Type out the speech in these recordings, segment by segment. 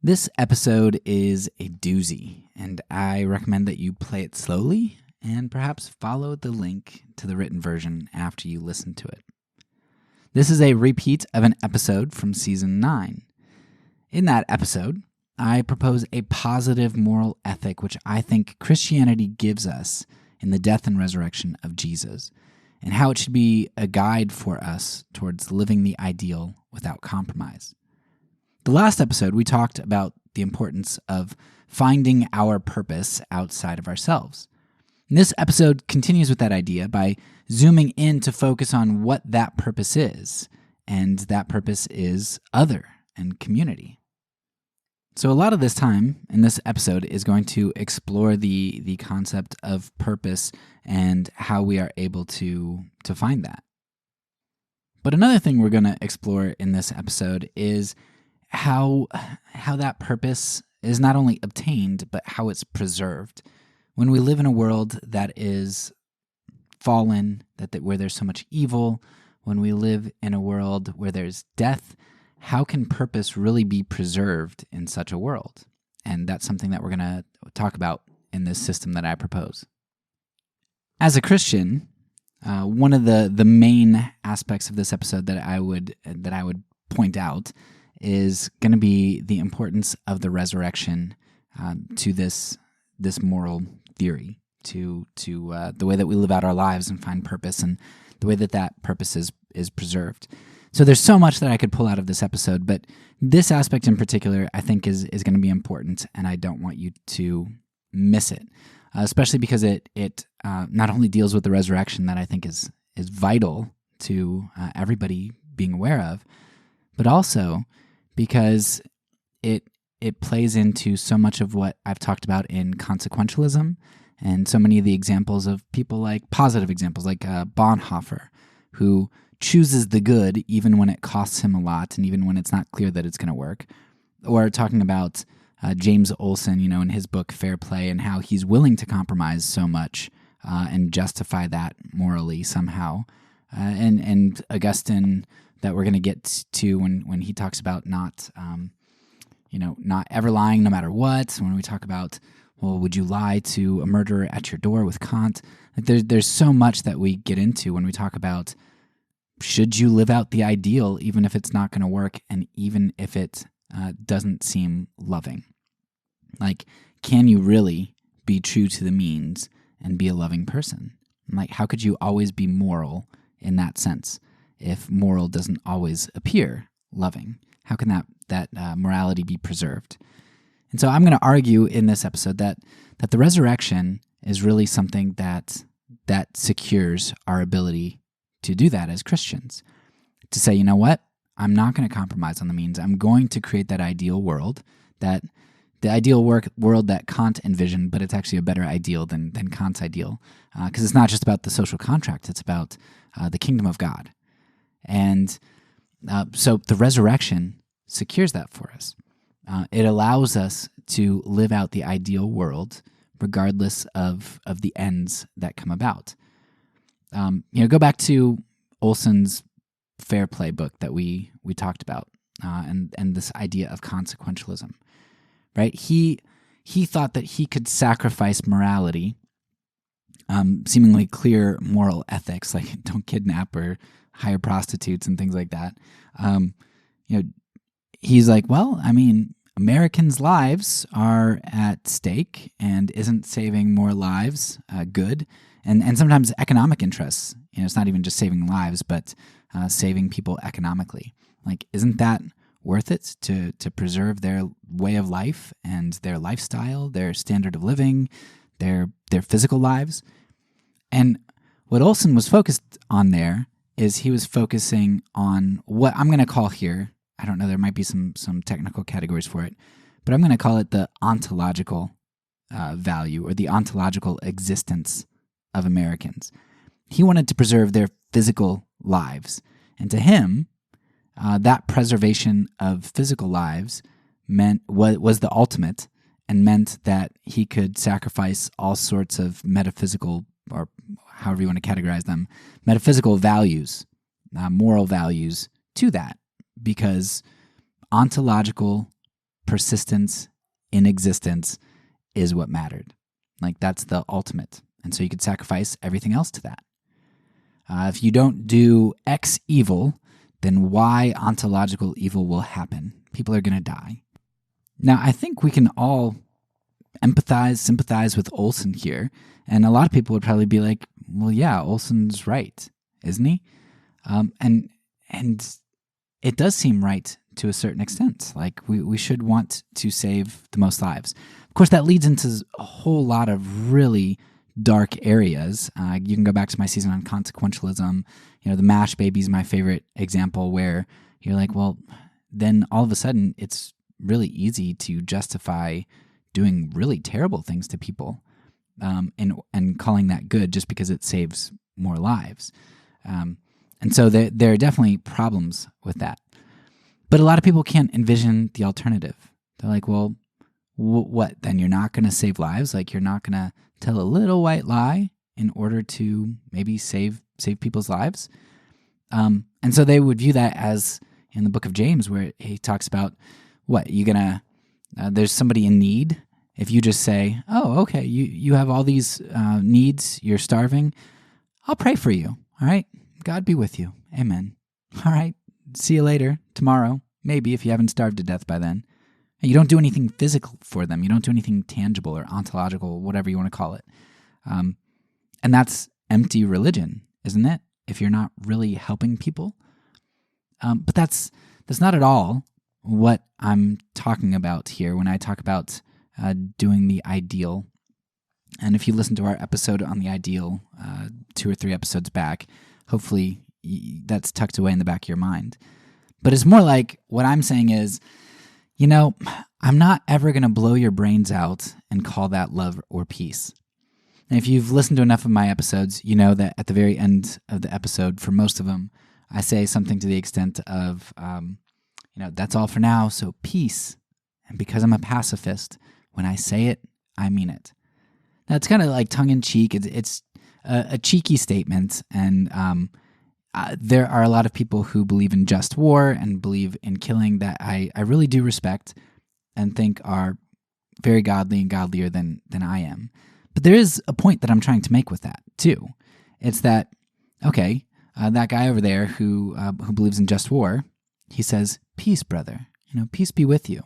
This episode is a doozy, and I recommend that you play it slowly and perhaps follow the link to the written version after you listen to it. This is a repeat of an episode from Season 9. In that episode, I propose a positive moral ethic which I think Christianity gives us in the death and resurrection of Jesus, and how it should be a guide for us towards living the ideal without compromise. The last episode, we talked about the importance of finding our purpose outside of ourselves. And this episode continues with that idea by zooming in to focus on what that purpose is, and that purpose is other and community. So a lot of this time in this episode is going to explore the concept of purpose and how we are able to find that. But another thing we're going to explore in this episode is how that purpose is not only obtained, but how it's preserved. When we live in a world that is fallen, where there's so much evil, when we live in a world where there's death, how can purpose really be preserved in such a world? And that's something that we're going to talk about in this system that I propose. As a Christian, one of the main aspects of this episode that I would point out is going to be the importance of the resurrection to this moral theory, to the way that we live out our lives and find purpose, and the way that purpose is preserved. So there's so much that I could pull out of this episode, but this aspect in particular I think is going to be important, and I don't want you to miss it, especially because it not only deals with the resurrection that I think is vital to everybody being aware of, but also because it plays into so much of what I've talked about in consequentialism, and so many of the examples of people like positive examples like Bonhoeffer, who chooses the good even when it costs him a lot and even when it's not clear that it's going to work. Or talking about James Olson, in his book Fair Play, and how he's willing to compromise so much and justify that morally somehow. And Augustine, that we're going to get to when he talks about not ever lying no matter what. When we talk about, well, would you lie to a murderer at your door with Kant? There's so much that we get into when we talk about, should you live out the ideal even if it's not going to work and even if it doesn't seem loving? Like, can you really be true to the means and be a loving person? Like, how could you always be moral in that sense if moral doesn't always appear loving? How can that morality be preserved? And so I'm going to argue in this episode that the resurrection is really something that secures our ability to do that as Christians. To say, you know what? I'm not going to compromise on the means. I'm going to create that ideal world, the ideal world that Kant envisioned, but it's actually a better ideal than Kant's ideal, because it's not just about the social contract, it's about the kingdom of God. And so the resurrection secures that for us. It allows us to live out the ideal world regardless of the ends that come about. Go back to Olson's Fair Play book that we talked about, and this idea of consequentialism, right? He thought that he could sacrifice morality, seemingly clear moral ethics, like don't kidnap or hire prostitutes and things like that. He's like, well, I mean, Americans' lives are at stake, and isn't saving more lives good? And sometimes economic interests, it's not even just saving lives, but saving people economically. Like, isn't that worth it to preserve their way of life and their lifestyle, their standard of living, their physical lives? And what Olson was focused on there is he was focusing on what I'm going to call here, I don't know, there might be some technical categories for it, but I'm going to call it the ontological value, or the ontological existence of Americans. He wanted to preserve their physical lives. And to him, that preservation of physical lives was the ultimate, and meant that he could sacrifice all sorts of metaphysical, or however you want to categorize them, metaphysical values, moral values to that, because ontological persistence in existence is what mattered. Like, that's the ultimate. And so you could sacrifice everything else to that. If you don't do X evil, then Y ontological evil will happen. People are going to die. Now, I think we can all empathize, sympathize with Olson here. And a lot of people would probably be like, well, yeah, Olson's right, isn't he? And it does seem right to a certain extent. Like, we should want to save the most lives. Of course, that leads into a whole lot of really dark areas. You can go back to my season on consequentialism. The MASH baby is my favorite example, where you're like, well, then all of a sudden it's really easy to justify doing really terrible things to people, and calling that good just because it saves more lives. And so there are definitely problems with that. But a lot of people can't envision the alternative. They're like, well, what? Then you're not going to save lives? Like, you're not going to tell a little white lie in order to maybe save people's lives? And so they would view that as in the book of James, where he talks about, what, you're going to, there's somebody in need. If you just say, oh, okay, you have all these needs, you're starving, I'll pray for you, all right? God be with you. Amen. All right, see you later, tomorrow, maybe, if you haven't starved to death by then. And you don't do anything physical for them. You don't do anything tangible or ontological, whatever you want to call it. And that's empty religion, isn't it? If you're not really helping people. But that's not at all what I'm talking about here when I talk about doing the ideal. And if you listen to our episode on the ideal 2 or 3 episodes back, hopefully that's tucked away in the back of your mind. But it's more like, what I'm saying is, I'm not ever going to blow your brains out and call that love or peace. And if you've listened to enough of my episodes, you know that at the very end of the episode, for most of them, I say something to the extent of, that's all for now, so peace. And because I'm a pacifist, when I say it, I mean it. Now, it's kind of like tongue-in-cheek. It's a cheeky statement, and there are a lot of people who believe in just war and believe in killing that I really do respect and think are very godly and godlier than I am. But there is a point that I'm trying to make with that, too. It's that, okay, that guy over there who believes in just war, he says, peace, brother, peace be with you.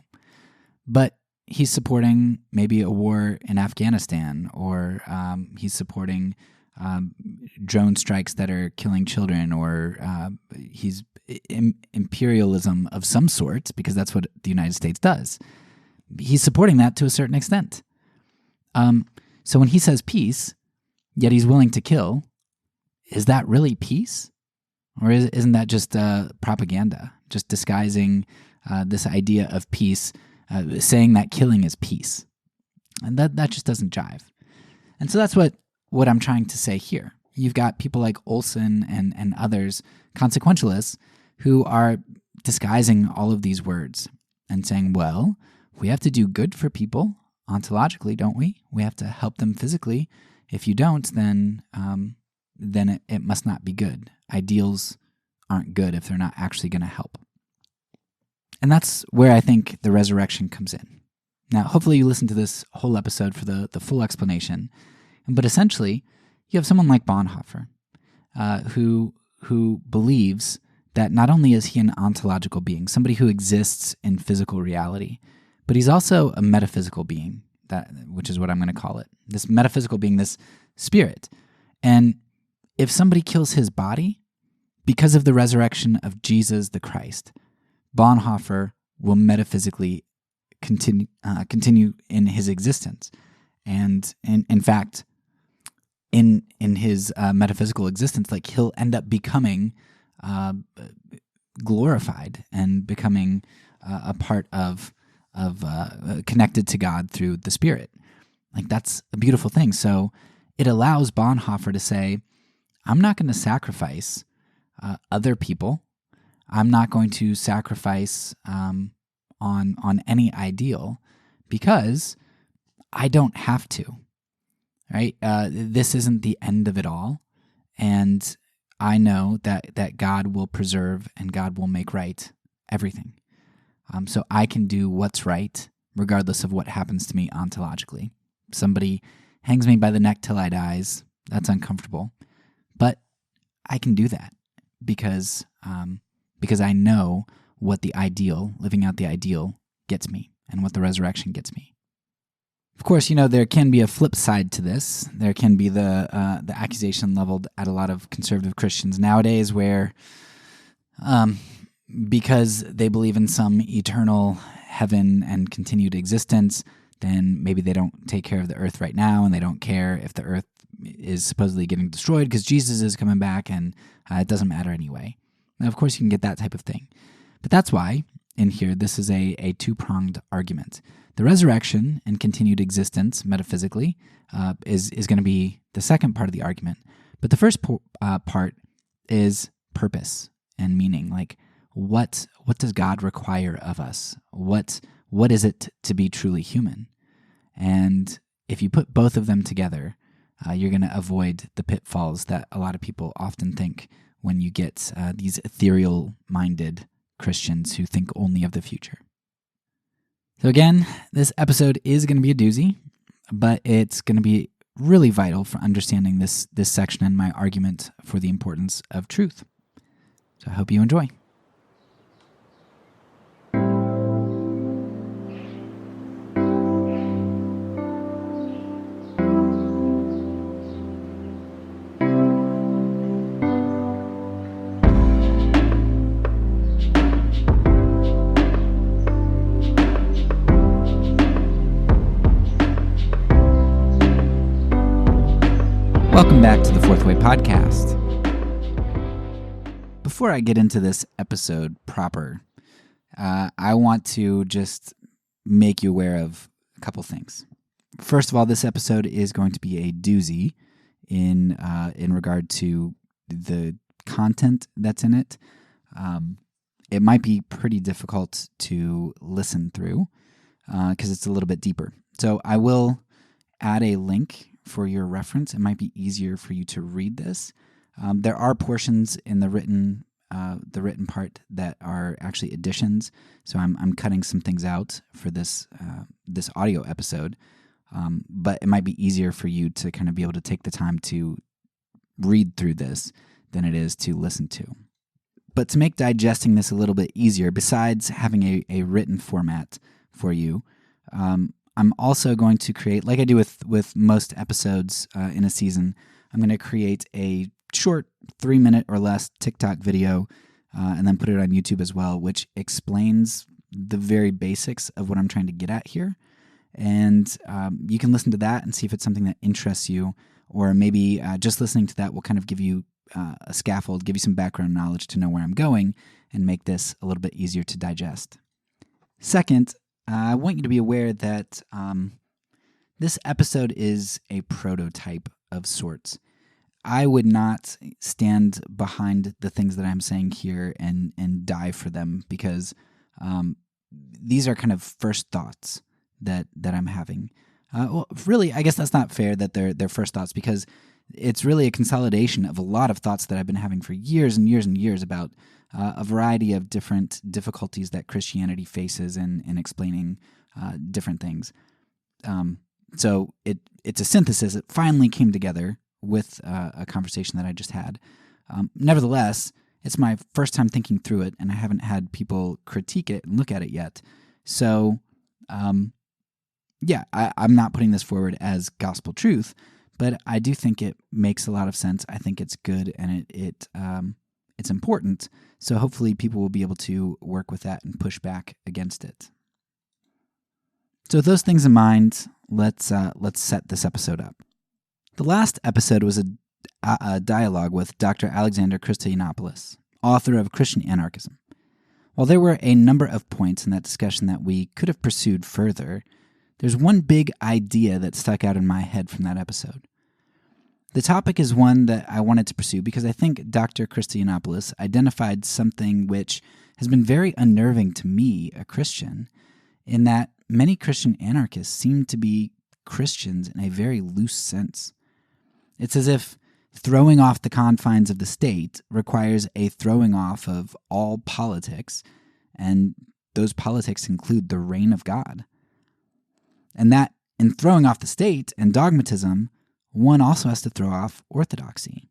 But he's supporting maybe a war in Afghanistan, or he's supporting drone strikes that are killing children, or he's imperialism of some sort, because that's what the United States does. He's supporting that to a certain extent. So when he says peace, yet he's willing to kill, is that really peace? Or isn't that just propaganda, just disguising this idea of peace, saying that killing is peace? And that just doesn't jive. And so that's what I'm trying to say here. You've got people like Olson and others, consequentialists, who are disguising all of these words and saying, well, we have to do good for people ontologically, don't we? We have to help them physically. If you don't, then it must not be good. Ideals aren't good if they're not actually going to help. And that's where I think the resurrection comes in. Now, hopefully you listen to this whole episode for the full explanation. But essentially, you have someone like Bonhoeffer, who believes that not only is he an ontological being, somebody who exists in physical reality, but he's also a metaphysical being, which is what I'm going to call it. This metaphysical being, this spirit. And if somebody kills his body, because of the resurrection of Jesus the Christ, Bonhoeffer will metaphysically continue in his existence. And in fact, in his metaphysical existence, like, he'll end up becoming glorified and becoming a part of connected to God through the Spirit. Like, that's a beautiful thing. So it allows Bonhoeffer to say, I'm not going to sacrifice other people. I'm not going to sacrifice on any ideal, because I don't have to. Right? This isn't the end of it all, and I know that God will preserve and God will make right everything. so I can do what's right regardless of what happens to me ontologically. Somebody hangs me by the neck till I dies. That's uncomfortable. But I can do that because I know what the ideal, living out the ideal, gets me and what the resurrection gets me. Of course, there can be a flip side to this. There can be the accusation leveled at a lot of conservative Christians nowadays where because they believe in some eternal heaven and continued existence, then maybe they don't take care of the earth right now, and they don't care if the earth is supposedly getting destroyed because Jesus is coming back, and it doesn't matter anyway. Now, of course, you can get that type of thing. But that's why, in here, this is a two-pronged argument. The resurrection and continued existence, metaphysically, is going to be the second part of the argument. But the first part is purpose and meaning. Like, what does God require of us? What is it to be truly human? And if you put both of them together, you're going to avoid the pitfalls that a lot of people often think when you get these ethereal-minded Christians who think only of the future. So again, this episode is going to be a doozy, but it's going to be really vital for understanding this section and my argument for the importance of truth. So I hope you enjoy. Welcome back to the Fourth Way Podcast. Before I get into this episode proper, I want to just make you aware of a couple things. First of all, this episode is going to be a doozy in regard to the content that's in it. It might be pretty difficult to listen through because it's a little bit deeper. So I will add a link for your reference. It might be easier for you to read this. There are portions in the written part that are actually additions. So I'm cutting some things out for this audio episode. But it might be easier for you to kind of be able to take the time to read through this than it is to listen to. But to make digesting this a little bit easier, besides having a written format for you, I'm also going to create, like I do with most episodes in a season, I'm going to create a short 3-minute or less TikTok video and then put it on YouTube as well, which explains the very basics of what I'm trying to get at here. And you can listen to that and see if it's something that interests you, or maybe just listening to that will kind of give you a scaffold, give you some background knowledge to know where I'm going and make this a little bit easier to digest. Second, I want you to be aware that this episode is a prototype of sorts. I would not stand behind the things that I'm saying here and die for them because these are kind of first thoughts that I'm having. Well, really, I guess that's not fair that they're first thoughts because it's really a consolidation of a lot of thoughts that I've been having for years and years and years about a variety of different difficulties that Christianity faces in explaining different things. So it's a synthesis. It finally came together with a conversation that I just had. Nevertheless, it's my first time thinking through it, and I haven't had people critique it and look at it yet. So, I'm not putting this forward as gospel truth, but I do think it makes a lot of sense. I think it's good, and it's important. So hopefully people will be able to work with that and push back against it. So with those things in mind, let's set this episode up. The last episode was a dialogue with Dr. Alexander Christoyanopoulos, author of Christian Anarchism. While there were a number of points in that discussion that we could have pursued further, there's one big idea that stuck out in my head from that episode. The topic is one that I wanted to pursue because I think Dr. Christoyanopoulos identified something which has been very unnerving to me, a Christian, in that many Christian anarchists seem to be Christians in a very loose sense. It's as if throwing off the confines of the state requires a throwing off of all politics, and those politics include the reign of God. And that in throwing off the state and dogmatism, one also has to throw off orthodoxy.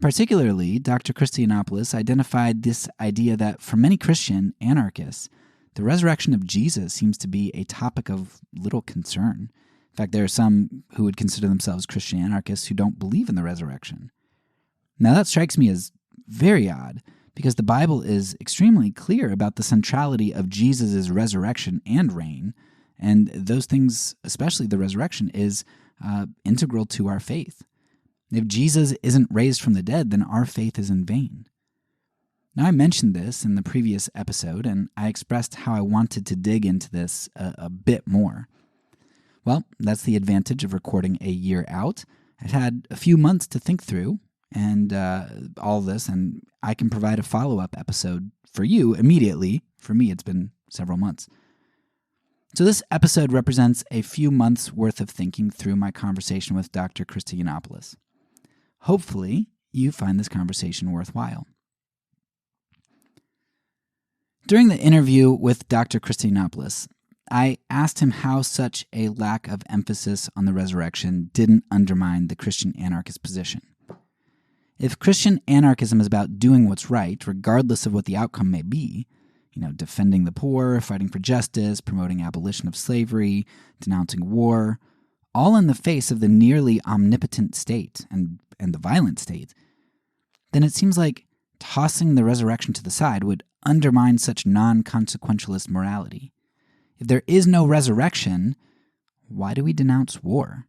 Particularly, Dr. Christianopoulos identified this idea that for many Christian anarchists, the resurrection of Jesus seems to be a topic of little concern. In fact, there are some who would consider themselves Christian anarchists who don't believe in the resurrection. Now, that strikes me as very odd, because the Bible is extremely clear about the centrality of Jesus' resurrection and reign, and those things, especially the resurrection, is integral to our faith. If Jesus isn't raised from the dead, then our faith is in vain. Now, I mentioned this in the previous episode, and I expressed how I wanted to dig into this a bit more. Well, that's the advantage of recording a year out. I've had a few months to think through and all this, and I can provide a follow-up episode for you immediately. For me, it's been several months. So this episode represents a few months' worth of thinking through my conversation with Dr. Christianopoulos. Hopefully, you find this conversation worthwhile. During the interview with Dr. Christianopoulos, I asked him how such a lack of emphasis on the resurrection didn't undermine the Christian anarchist position. If Christian anarchism is about doing what's right, regardless of what the outcome may be, defending the poor, fighting for justice, promoting abolition of slavery, denouncing war, all in the face of the nearly omnipotent state and the violent state, then it seems like tossing the resurrection to the side would undermine such non-consequentialist morality. If there is no resurrection, why do we denounce war?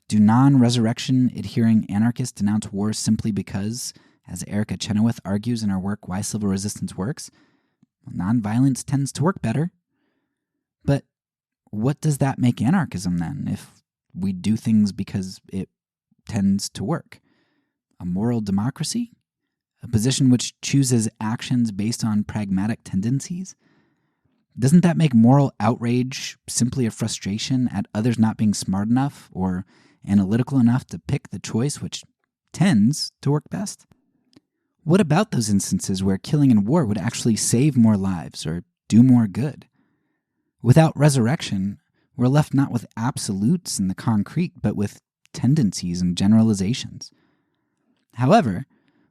Do non-resurrection adhering anarchists denounce war simply because, as Erica Chenoweth argues in her work Why Civil Resistance Works, nonviolence tends to work better? But what does that make anarchism then, if we do things because it tends to work? A moral democracy? A position which chooses actions based on pragmatic tendencies? Doesn't that make moral outrage simply a frustration at others not being smart enough or analytical enough to pick the choice which tends to work best? What about those instances where killing in war would actually save more lives or do more good? Without resurrection, we're left not with absolutes in the concrete, but with tendencies and generalizations. However,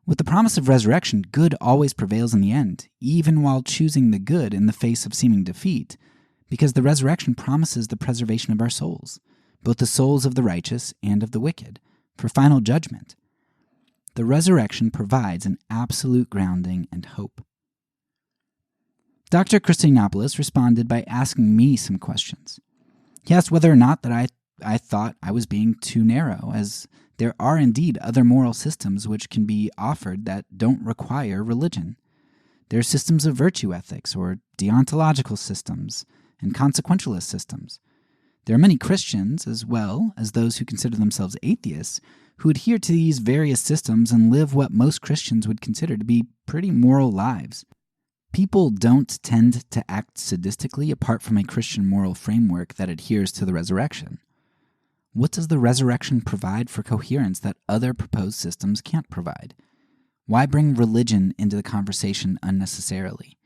with the promise of resurrection, good always prevails in the end, even while choosing the good in the face of seeming defeat, because the resurrection promises the preservation of our souls, both the souls of the righteous and of the wicked, for final judgment. The resurrection provides an absolute grounding and hope. Dr. Christianopoulos responded by asking me some questions. He asked whether or not that I thought I was being too narrow, as there are indeed other moral systems which can be offered that don't require religion. There are systems of virtue ethics, or deontological systems, and consequentialist systems. There are many Christians, as well as those who consider themselves atheists, who adhere to these various systems and live what most Christians would consider to be pretty moral lives. People don't tend to act sadistically apart from a Christian moral framework that adheres to the resurrection. What does the resurrection provide for coherence that other proposed systems can't provide? Why bring religion into the conversation unnecessarily?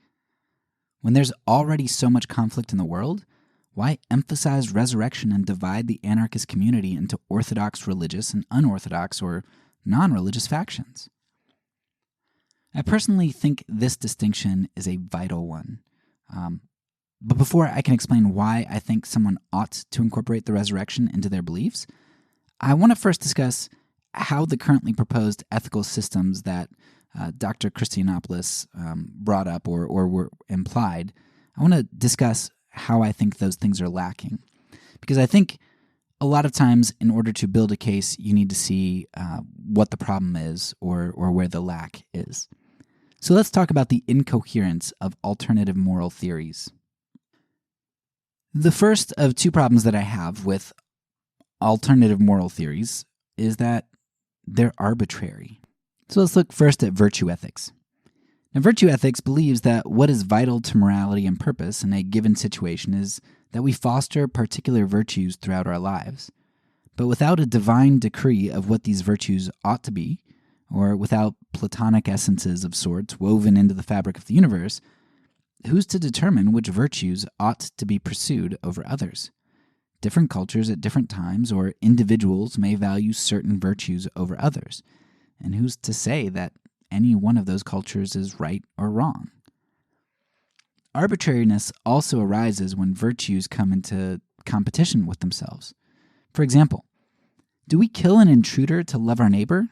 When there's already so much conflict in the world, why emphasize resurrection and divide the anarchist community into orthodox religious and unorthodox or non-religious factions? I personally think this distinction is a vital one. But before I can explain why I think someone ought to incorporate the resurrection into their beliefs, I want to first discuss how the currently proposed ethical systems that Dr. Christianopoulos brought up or were implied, I want to discuss how I think those things are lacking. Because I think a lot of times in order to build a case, you need to see what the problem is or where the lack is. So let's talk about the incoherence of alternative moral theories. The first of two problems that I have with alternative moral theories is that they're arbitrary. So let's look first at virtue ethics. Now, virtue ethics believes that what is vital to morality and purpose in a given situation is that we foster particular virtues throughout our lives. But without a divine decree of what these virtues ought to be, or without Platonic essences of sorts woven into the fabric of the universe, who's to determine which virtues ought to be pursued over others? Different cultures at different times or individuals may value certain virtues over others, and who's to say that any one of those cultures is right or wrong? Arbitrariness also arises when virtues come into competition with themselves. For example, do we kill an intruder to love our neighbor,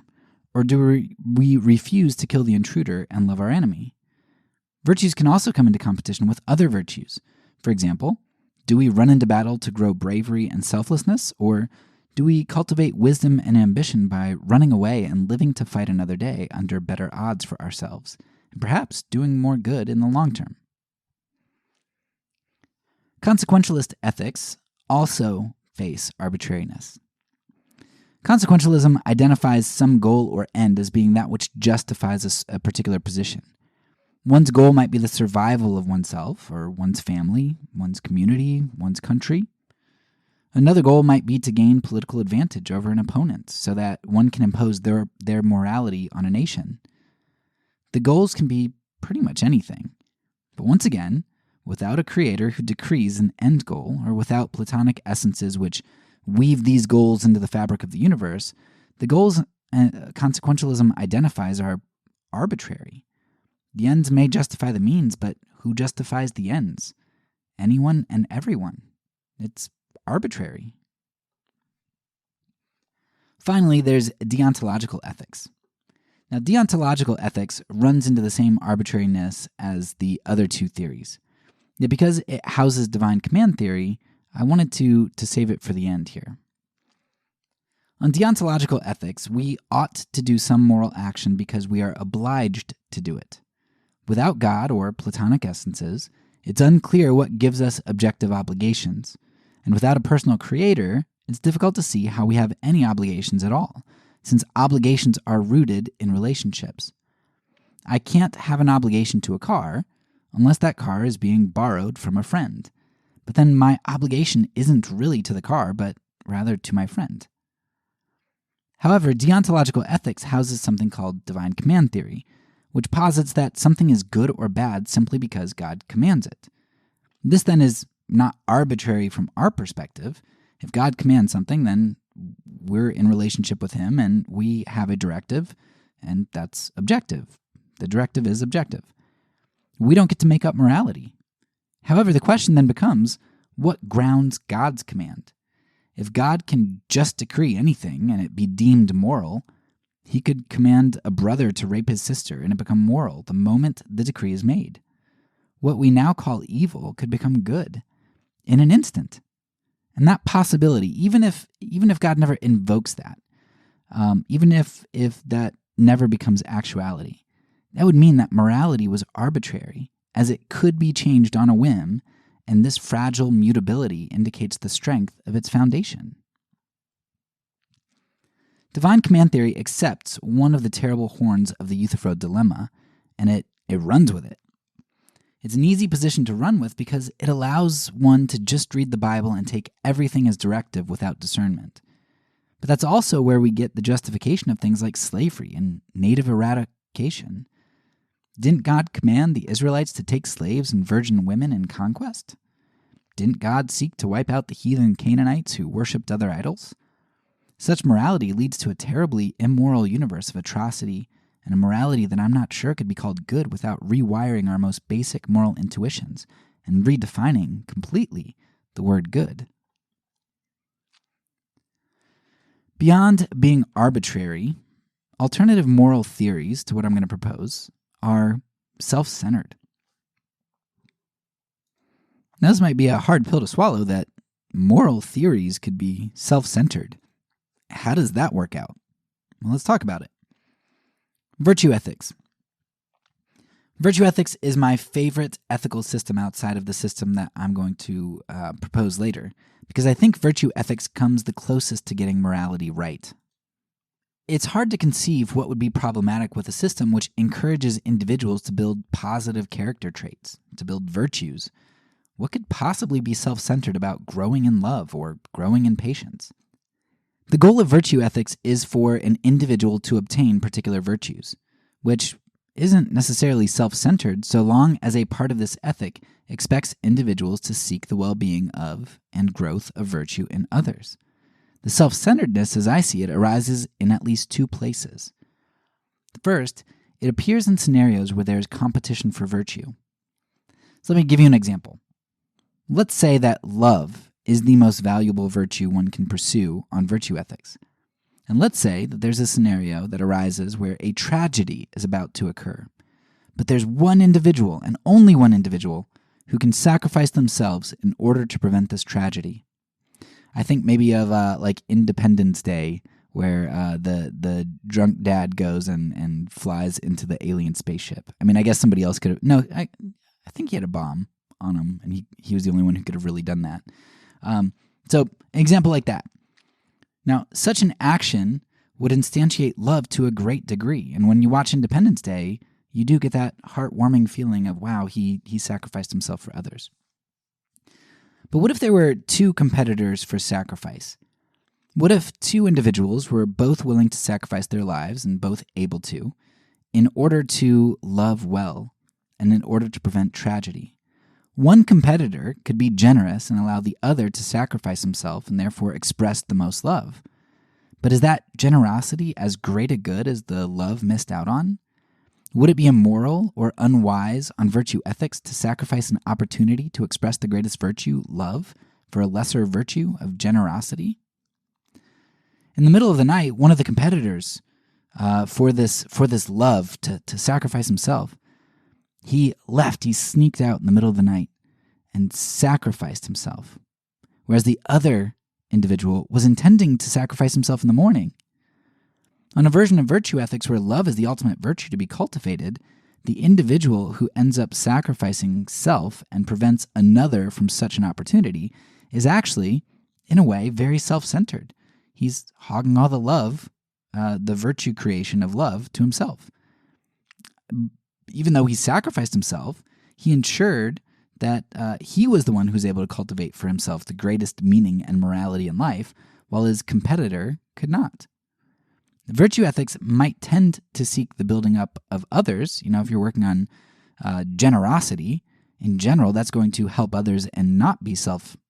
or do we refuse to kill the intruder and love our enemy? Virtues can also come into competition with other virtues. For example, do we run into battle to grow bravery and selflessness, or do we cultivate wisdom and ambition by running away and living to fight another day under better odds for ourselves, and perhaps doing more good in the long term? Consequentialist ethics also face arbitrariness. Consequentialism identifies some goal or end as being that which justifies a particular position. One's goal might be the survival of oneself or one's family, one's community, one's country. Another goal might be to gain political advantage over an opponent so that one can impose their morality on a nation. The goals can be pretty much anything. But once again, without a creator who decrees an end goal, or without Platonic essences which weave these goals into the fabric of the universe, the goals consequentialism identifies are arbitrary. The ends may justify the means, but who justifies the ends? Anyone and everyone. It's arbitrary. Finally, there's deontological ethics. Now, deontological ethics runs into the same arbitrariness as the other two theories. Yet because it houses divine command theory, I wanted to save it for the end here. On deontological ethics, we ought to do some moral action because we are obliged to do it. Without God or Platonic essences, it's unclear what gives us objective obligations. And without a personal creator, it's difficult to see how we have any obligations at all, since obligations are rooted in relationships. I can't have an obligation to a car unless that car is being borrowed from a friend. But then my obligation isn't really to the car, but rather to my friend. However, deontological ethics houses something called divine command theory, which posits that something is good or bad simply because God commands it. This then is not arbitrary from our perspective. If God commands something, then we're in relationship with him and we have a directive, and that's objective. The directive is objective. We don't get to make up morality. However, the question then becomes, what grounds God's command? If God can just decree anything and it be deemed moral, he could command a brother to rape his sister and it become moral the moment the decree is made. What we now call evil could become good in an instant. And that possibility, even if God never invokes that, even if that never becomes actuality, that would mean that morality was arbitrary, as it could be changed on a whim, and this fragile mutability indicates the strength of its foundation. Divine command theory accepts one of the terrible horns of the Euthyphro dilemma, and it runs with it. It's an easy position to run with because it allows one to just read the Bible and take everything as directive without discernment. But that's also where we get the justification of things like slavery and native eradication. Didn't God command the Israelites to take slaves and virgin women in conquest? Didn't God seek to wipe out the heathen Canaanites who worshipped other idols? Such morality leads to a terribly immoral universe of atrocity and a morality that I'm not sure could be called good without rewiring our most basic moral intuitions and redefining completely the word good. Beyond being arbitrary, alternative moral theories to what I'm going to propose are self-centered. Now, this might be a hard pill to swallow, that moral theories could be self-centered. How does that work out? Well, let's talk about it. Virtue ethics. Virtue ethics is my favorite ethical system outside of the system that I'm going to propose later, because I think virtue ethics comes the closest to getting morality right. It's hard to conceive what would be problematic with a system which encourages individuals to build positive character traits, to build virtues. What could possibly be self-centered about growing in love or growing in patience? The goal of virtue ethics is for an individual to obtain particular virtues, which isn't necessarily self-centered so long as a part of this ethic expects individuals to seek the well-being of and growth of virtue in others. The self-centeredness, as I see it, arises in at least two places. First, it appears in scenarios where there is competition for virtue. So let me give you an example. Let's say that love is the most valuable virtue one can pursue on virtue ethics. And let's say that there's a scenario that arises where a tragedy is about to occur. But there's one individual, and only one individual, who can sacrifice themselves in order to prevent this tragedy. I think maybe of like Independence Day, where the drunk dad goes and flies into the alien spaceship. I mean, I guess somebody else could have... No, I think he had a bomb on him, and he was the only one who could have really done that. So an example like that. Now, such an action would instantiate love to a great degree. And when you watch Independence Day, you do get that heartwarming feeling of, wow, he sacrificed himself for others. But what if there were two competitors for sacrifice? What if two individuals were both willing to sacrifice their lives and both able to, in order to love well and in order to prevent tragedy? One competitor could be generous and allow the other to sacrifice himself and therefore express the most love. But is that generosity as great a good as the love missed out on? Would it be immoral or unwise on virtue ethics to sacrifice an opportunity to express the greatest virtue, love, for a lesser virtue of generosity? In the middle of the night, one of the competitors for this love to sacrifice himself, he sneaked out in the middle of the night and sacrificed himself, whereas the other individual was intending to sacrifice himself in the morning. On a version of virtue ethics where love is the ultimate virtue to be cultivated, the individual who ends up sacrificing self and prevents another from such an opportunity is actually, in a way, very self-centered. He's hogging all the love, the virtue creation of love, to himself. Even though he sacrificed himself, he ensured that he was the one who was able to cultivate for himself the greatest meaning and morality in life, while his competitor could not. Virtue ethics might tend to seek the building up of others. You know, if you're working on generosity, in general, that's going to help others and not be self-centered.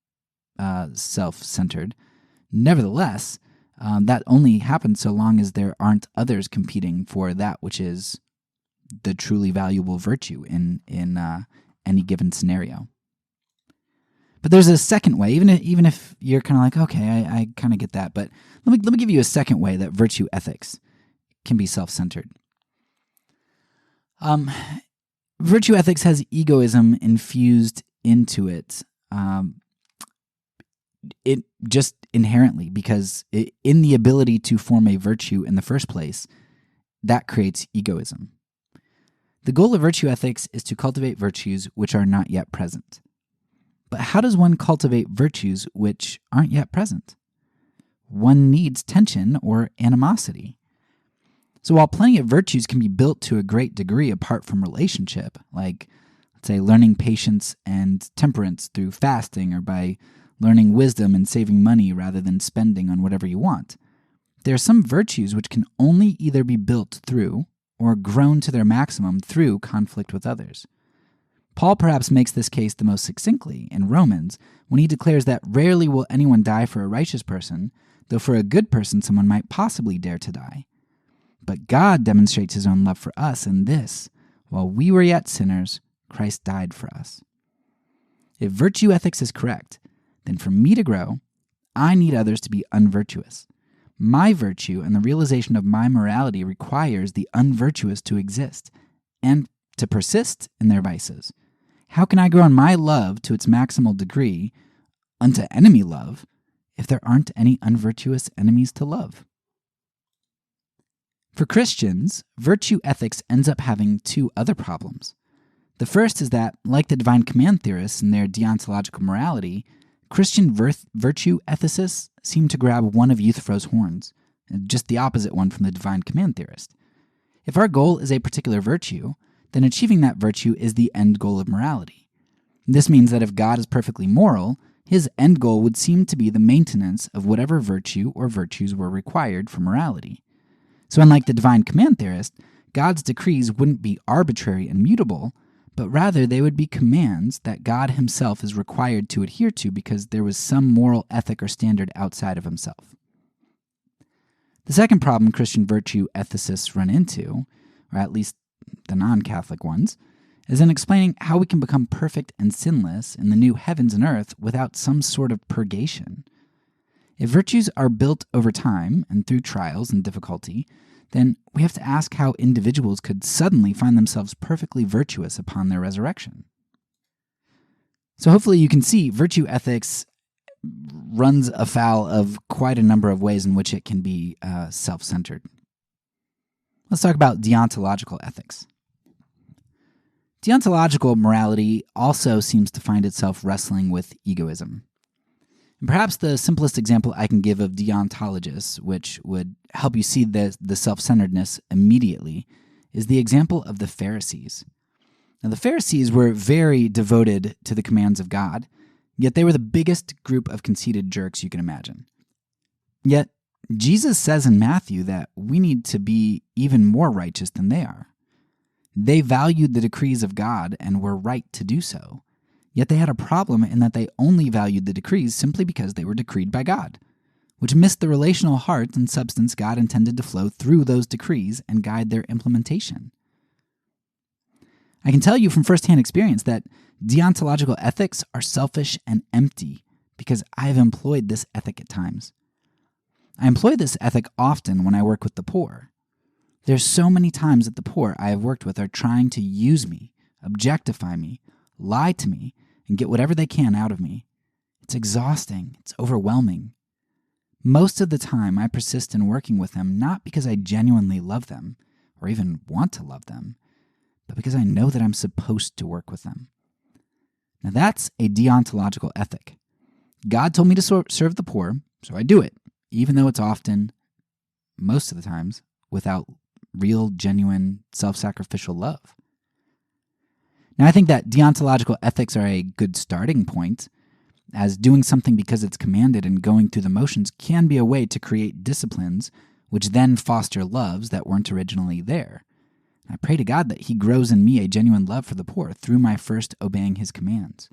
Nevertheless, that only happens so long as there aren't others competing for that which is the truly valuable virtue in any given scenario. But there's a second way, even if you're kind of like, okay, I kind of get that, but let me give you a second way that virtue ethics can be self-centered. Virtue ethics has egoism infused into it. It just inherently, because in the ability to form a virtue in the first place, that creates egoism. The goal of virtue ethics is to cultivate virtues which are not yet present. But how does one cultivate virtues which aren't yet present? One needs tension or animosity. So while plenty of virtues can be built to a great degree apart from relationship, like, let's say, learning patience and temperance through fasting or by learning wisdom and saving money rather than spending on whatever you want, there are some virtues which can only either be built through or grown to their maximum through conflict with others. Paul perhaps makes this case the most succinctly in Romans when he declares that rarely will anyone die for a righteous person, though for a good person someone might possibly dare to die. But God demonstrates his own love for us in this: while we were yet sinners, Christ died for us. If virtue ethics is correct, then for me to grow, I need others to be unvirtuous. My virtue and the realization of my morality requires the unvirtuous to exist and to persist in their vices. How can I grow in my love to its maximal degree unto enemy love if there aren't any unvirtuous enemies to love? For Christians, virtue ethics ends up having two other problems. The first is that, like the divine command theorists in their deontological morality, Christian virtue ethicists seem to grab one of Euthyphro's horns, just the opposite one from the divine command theorist. If our goal is a particular virtue, then achieving that virtue is the end goal of morality. This means that if God is perfectly moral, his end goal would seem to be the maintenance of whatever virtue or virtues were required for morality. So unlike the divine command theorist, God's decrees wouldn't be arbitrary and mutable, but rather they would be commands that God himself is required to adhere to because there was some moral ethic or standard outside of himself. The second problem Christian virtue ethicists run into, or at least the non-Catholic ones, is in explaining how we can become perfect and sinless in the new heavens and earth without some sort of purgation. If virtues are built over time and through trials and difficulty, then we have to ask how individuals could suddenly find themselves perfectly virtuous upon their resurrection. So hopefully you can see virtue ethics runs afoul of quite a number of ways in which it can be self-centered. Let's talk about deontological ethics. Deontological morality also seems to find itself wrestling with egoism. And perhaps the simplest example I can give of deontologists, which would help you see the self-centeredness immediately, is the example of the Pharisees. Now, the Pharisees were very devoted to the commands of God, yet they were the biggest group of conceited jerks you can imagine. Yet, Jesus says in Matthew that we need to be even more righteous than they are. They valued the decrees of God and were right to do so. Yet they had a problem in that they only valued the decrees simply because they were decreed by God, which missed the relational heart and substance God intended to flow through those decrees and guide their implementation. I can tell you from firsthand experience that deontological ethics are selfish and empty because I have employed this ethic at times. I employ this ethic often when I work with the poor. There's so many times that the poor I have worked with are trying to use me, objectify me, lie to me, and get whatever they can out of me. It's exhausting. It's overwhelming. Most of the time, I persist in working with them not because I genuinely love them or even want to love them, but because I know that I'm supposed to work with them. Now that's a deontological ethic. God told me to serve the poor, so I do it, even though it's often, most of the times, without real, genuine, self-sacrificial love. Now, I think that deontological ethics are a good starting point, as doing something because it's commanded and going through the motions can be a way to create disciplines which then foster loves that weren't originally there. I pray to God that he grows in me a genuine love for the poor through my first obeying his commands.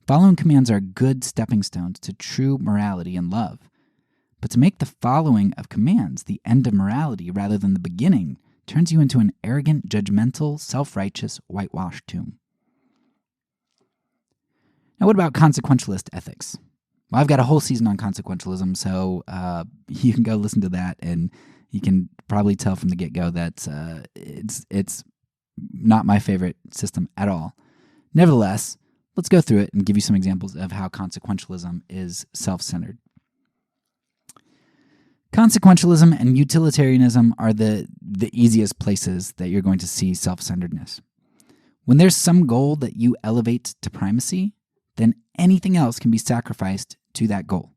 Following commands are good stepping stones to true morality and love. But to make the following of commands the end of morality rather than the beginning turns you into an arrogant, judgmental, self-righteous, whitewashed tomb. Now, what about consequentialist ethics? Well, I've got a whole season on consequentialism, so you can go listen to that, and you can probably tell from the get-go that it's not my favorite system at all. Nevertheless, let's go through it and give you some examples of how consequentialism is self-centered. Consequentialism and utilitarianism are the easiest places that you're going to see self-centeredness. When there's some goal that you elevate to primacy, then anything else can be sacrificed to that goal.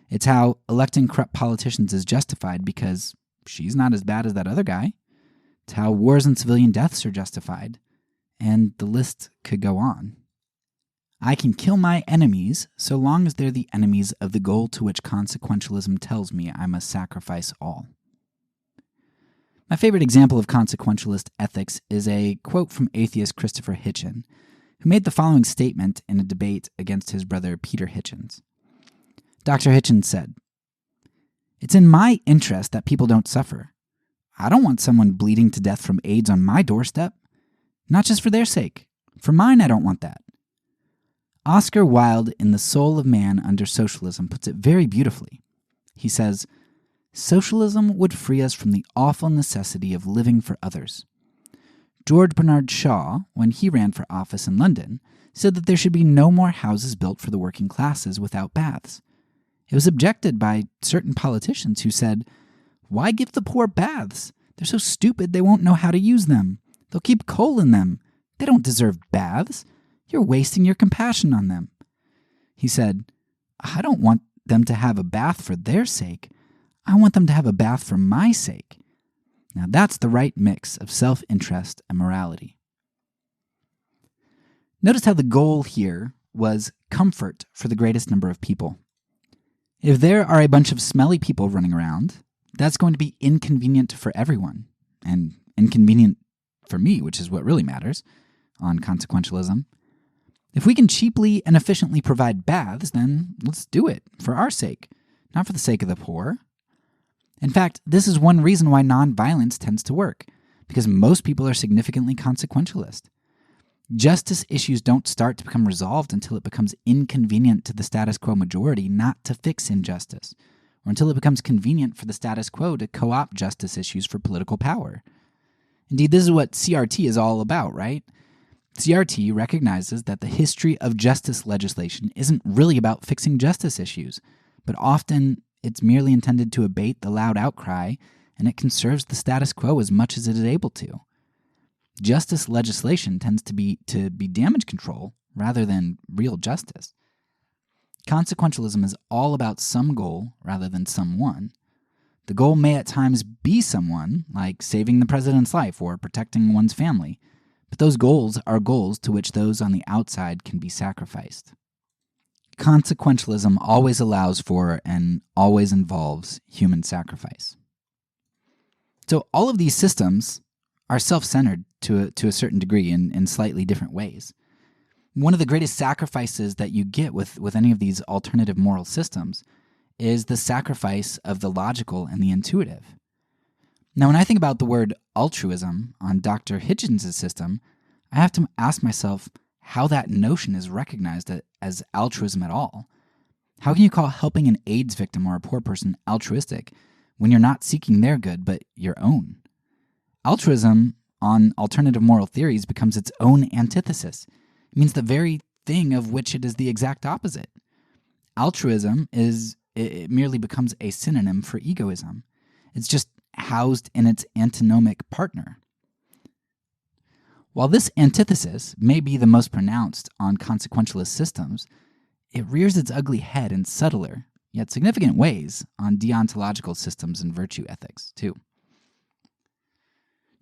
It's how electing corrupt politicians is justified because she's not as bad as that other guy. It's how wars and civilian deaths are justified. And the list could go on. I can kill my enemies so long as they're the enemies of the goal to which consequentialism tells me I must sacrifice all. My favorite example of consequentialist ethics is a quote from atheist Christopher Hitchens, who made the following statement in a debate against his brother Peter Hitchens. Dr. Hitchens said, "It's in my interest that people don't suffer. I don't want someone bleeding to death from AIDS on my doorstep. Not just for their sake. For mine, I don't want that." Oscar Wilde in The Soul of Man Under Socialism puts it very beautifully. He says, "Socialism would free us from the awful necessity of living for others." George Bernard Shaw, when he ran for office in London, said that there should be no more houses built for the working classes without baths. It was objected by certain politicians who said, "Why give the poor baths? They're so stupid they won't know how to use them. They'll keep coal in them. They don't deserve baths. You're wasting your compassion on them." He said, "I don't want them to have a bath for their sake. I want them to have a bath for my sake." Now that's the right mix of self-interest and morality. Notice how the goal here was comfort for the greatest number of people. If there are a bunch of smelly people running around, that's going to be inconvenient for everyone, and inconvenient for me, which is what really matters on consequentialism. If we can cheaply and efficiently provide baths, then let's do it for our sake, not for the sake of the poor. In fact, this is one reason why nonviolence tends to work, because most people are significantly consequentialist. Justice issues don't start to become resolved until it becomes inconvenient to the status quo majority not to fix injustice, or until it becomes convenient for the status quo to co-opt justice issues for political power. Indeed, this is what CRT is all about, right? CRT recognizes that the history of justice legislation isn't really about fixing justice issues, but often it's merely intended to abate the loud outcry, and it conserves the status quo as much as it is able to. Justice legislation tends to be damage control rather than real justice. Consequentialism is all about some goal rather than someone. The goal may at times be someone, like saving the president's life or protecting one's family, but those goals are goals to which those on the outside can be sacrificed. Consequentialism always allows for and always involves human sacrifice. So all of these systems are self-centered to a certain degree in slightly different ways. One of the greatest sacrifices that you get with any of these alternative moral systems is the sacrifice of the logical and the intuitive. Now, when I think about the word altruism on Dr. Hitchens' system, I have to ask myself how that notion is recognized as altruism at all. How can you call helping an AIDS victim or a poor person altruistic when you're not seeking their good but your own? Altruism on alternative moral theories becomes its own antithesis. It means the very thing of which it is the exact opposite. Altruism it merely becomes a synonym for egoism. It's just housed in its antinomic partner. While this antithesis may be the most pronounced on consequentialist systems, it rears its ugly head in subtler, yet significant ways on deontological systems and virtue ethics, too.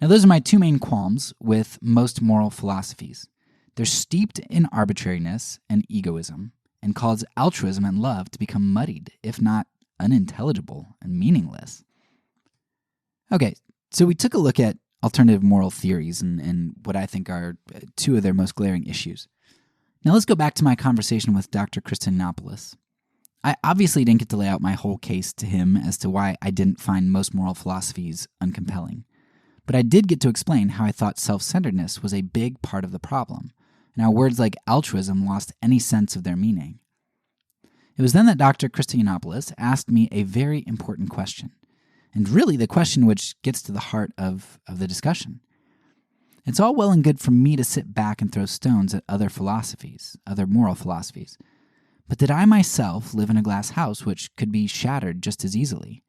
Now, those are my two main qualms with most moral philosophies. They're steeped in arbitrariness and egoism, and cause altruism and love to become muddied, if not unintelligible and meaningless. Okay, so we took a look at alternative moral theories and what I think are two of their most glaring issues. Now let's go back to my conversation with Dr. Christianopoulos. I obviously didn't get to lay out my whole case to him as to why I didn't find most moral philosophies uncompelling. But I did get to explain how I thought self-centeredness was a big part of the problem, and how words like altruism lost any sense of their meaning. It was then that Dr. Christianopoulos asked me a very important question, and really the question which gets to the heart of the discussion. It's all well and good for me to sit back and throw stones at other philosophies, other moral philosophies, but did I myself live in a glass house which could be shattered just as easily?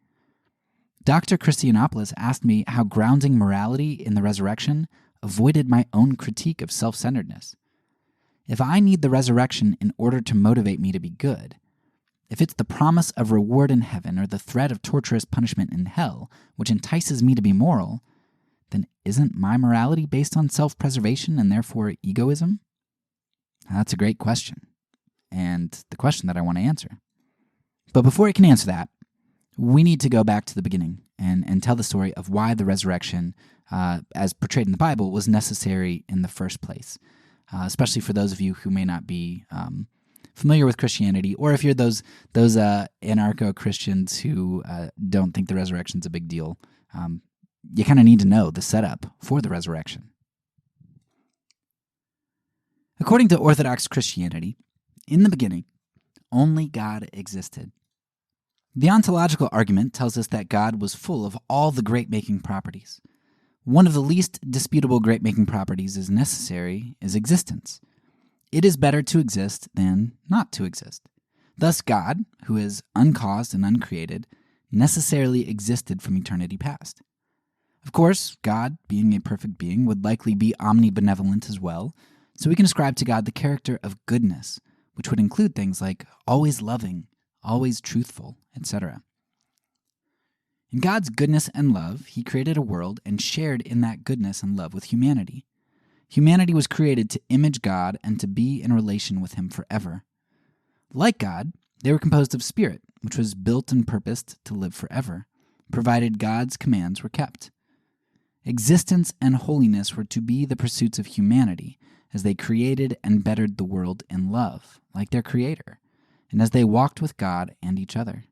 Dr. Christianopoulos asked me how grounding morality in the resurrection avoided my own critique of self-centeredness. If I need the resurrection in order to motivate me to be good, if it's the promise of reward in heaven or the threat of torturous punishment in hell which entices me to be moral, then isn't my morality based on self-preservation and therefore egoism? Now, that's a great question, and the question that I want to answer. But before I can answer that, we need to go back to the beginning and tell the story of why the resurrection, as portrayed in the Bible, was necessary in the first place. Especially for those of you who may not be familiar with Christianity, or if you're those anarcho-Christians who don't think the resurrection's a big deal, you kind of need to know the setup for the resurrection. According to Orthodox Christianity, in the beginning, only God existed. The ontological argument tells us that God was full of all the great-making properties. One of the least disputable great-making properties is existence. It is better to exist than not to exist. Thus God, who is uncaused and uncreated, necessarily existed from eternity past. Of course, God, being a perfect being, would likely be omnibenevolent as well, so we can ascribe to God the character of goodness, which would include things like always loving, always truthful, etc. In God's goodness and love, he created a world and shared in that goodness and love with humanity. Humanity was created to image God and to be in relation with him forever. Like God, they were composed of spirit, which was built and purposed to live forever, provided God's commands were kept. Existence and holiness were to be the pursuits of humanity as they created and bettered the world in love, like their Creator, and as they walked with God and each other.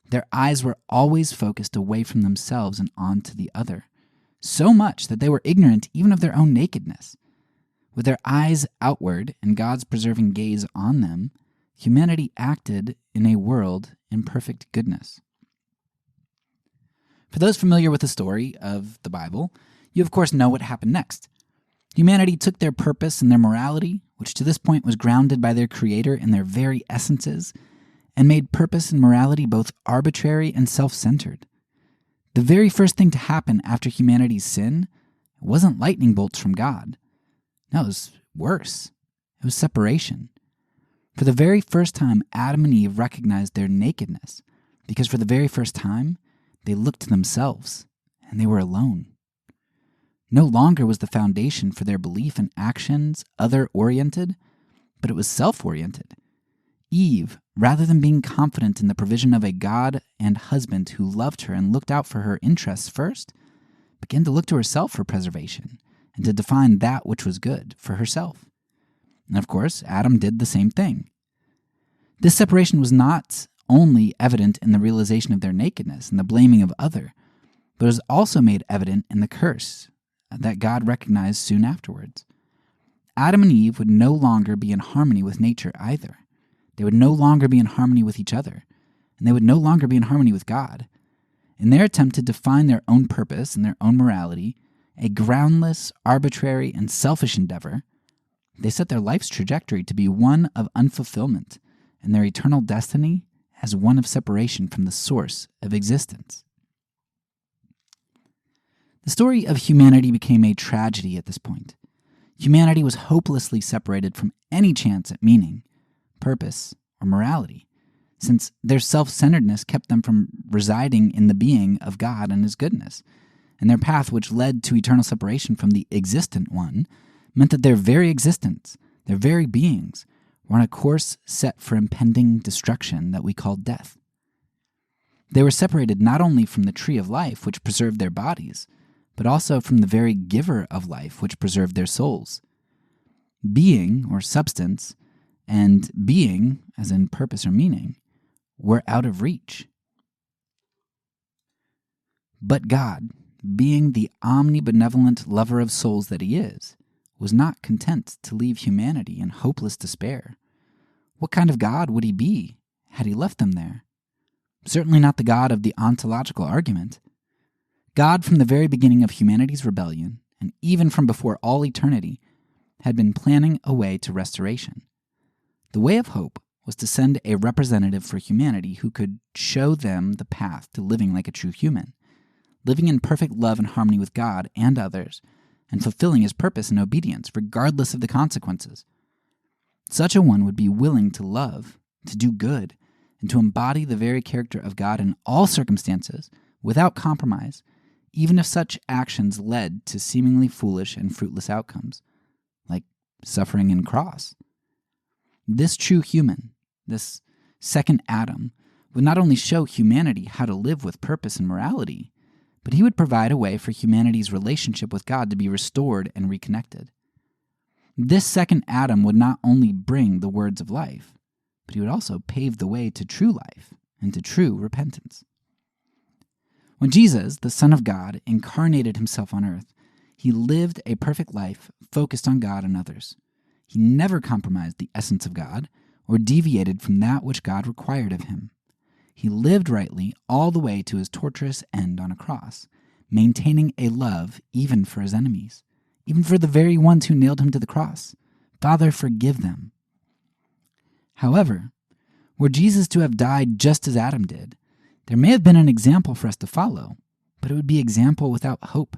Their eyes were always focused away from themselves and onto the other, so much that they were ignorant even of their own nakedness. With their eyes outward and God's preserving gaze on them, humanity acted in a world in perfect goodness. For those familiar with the story of the Bible, you of course know what happened next. Humanity took their purpose and their morality, which to this point was grounded by their Creator in their very essences, and made purpose and morality both arbitrary and self-centered. The very first thing to happen after humanity's sin wasn't lightning bolts from God. No, it was worse. It was separation. For the very first time, Adam and Eve recognized their nakedness, because for the very first time, they looked to themselves, and they were alone. No longer was the foundation for their belief and actions other-oriented, but it was self-oriented. Eve, rather than being confident in the provision of a God and husband who loved her and looked out for her interests first, began to look to herself for preservation and to define that which was good for herself. And of course, Adam did the same thing. This separation was not only evident in the realization of their nakedness and the blaming of other, but was also made evident in the curse that God recognized soon afterwards. Adam and Eve would no longer be in harmony with nature either. They would no longer be in harmony with each other, and they would no longer be in harmony with God. In their attempt to define their own purpose and their own morality, a groundless, arbitrary, and selfish endeavor, they set their life's trajectory to be one of unfulfillment, and their eternal destiny as one of separation from the source of existence. The story of humanity became a tragedy at this point. Humanity was hopelessly separated from any chance at meaning, purpose, or morality, since their self-centeredness kept them from residing in the being of God and His goodness, and their path which led to eternal separation from the existent one meant that their very existence, their very beings, were on a course set for impending destruction that we call death. They were separated not only from the tree of life which preserved their bodies, but also from the very giver of life which preserved their souls. Being, or substance, and being, as in purpose or meaning, were out of reach. But God, being the omnibenevolent lover of souls that He is, was not content to leave humanity in hopeless despair. What kind of God would He be had He left them there? Certainly not the God of the ontological argument. God, from the very beginning of humanity's rebellion, and even from before all eternity, had been planning a way to restoration. The way of hope was to send a representative for humanity who could show them the path to living like a true human, living in perfect love and harmony with God and others, and fulfilling His purpose in obedience, regardless of the consequences. Such a one would be willing to love, to do good, and to embody the very character of God in all circumstances, without compromise, even if such actions led to seemingly foolish and fruitless outcomes, like suffering and cross. This true human, this second Adam, would not only show humanity how to live with purpose and morality, but he would provide a way for humanity's relationship with God to be restored and reconnected. This second Adam would not only bring the words of life, but he would also pave the way to true life and to true repentance. When Jesus, the Son of God, incarnated Himself on earth, He lived a perfect life focused on God and others. He never compromised the essence of God or deviated from that which God required of Him. He lived rightly all the way to His torturous end on a cross, maintaining a love even for His enemies, even for the very ones who nailed Him to the cross. Father, forgive them. However, were Jesus to have died just as Adam did, there may have been an example for us to follow, but it would be example without hope.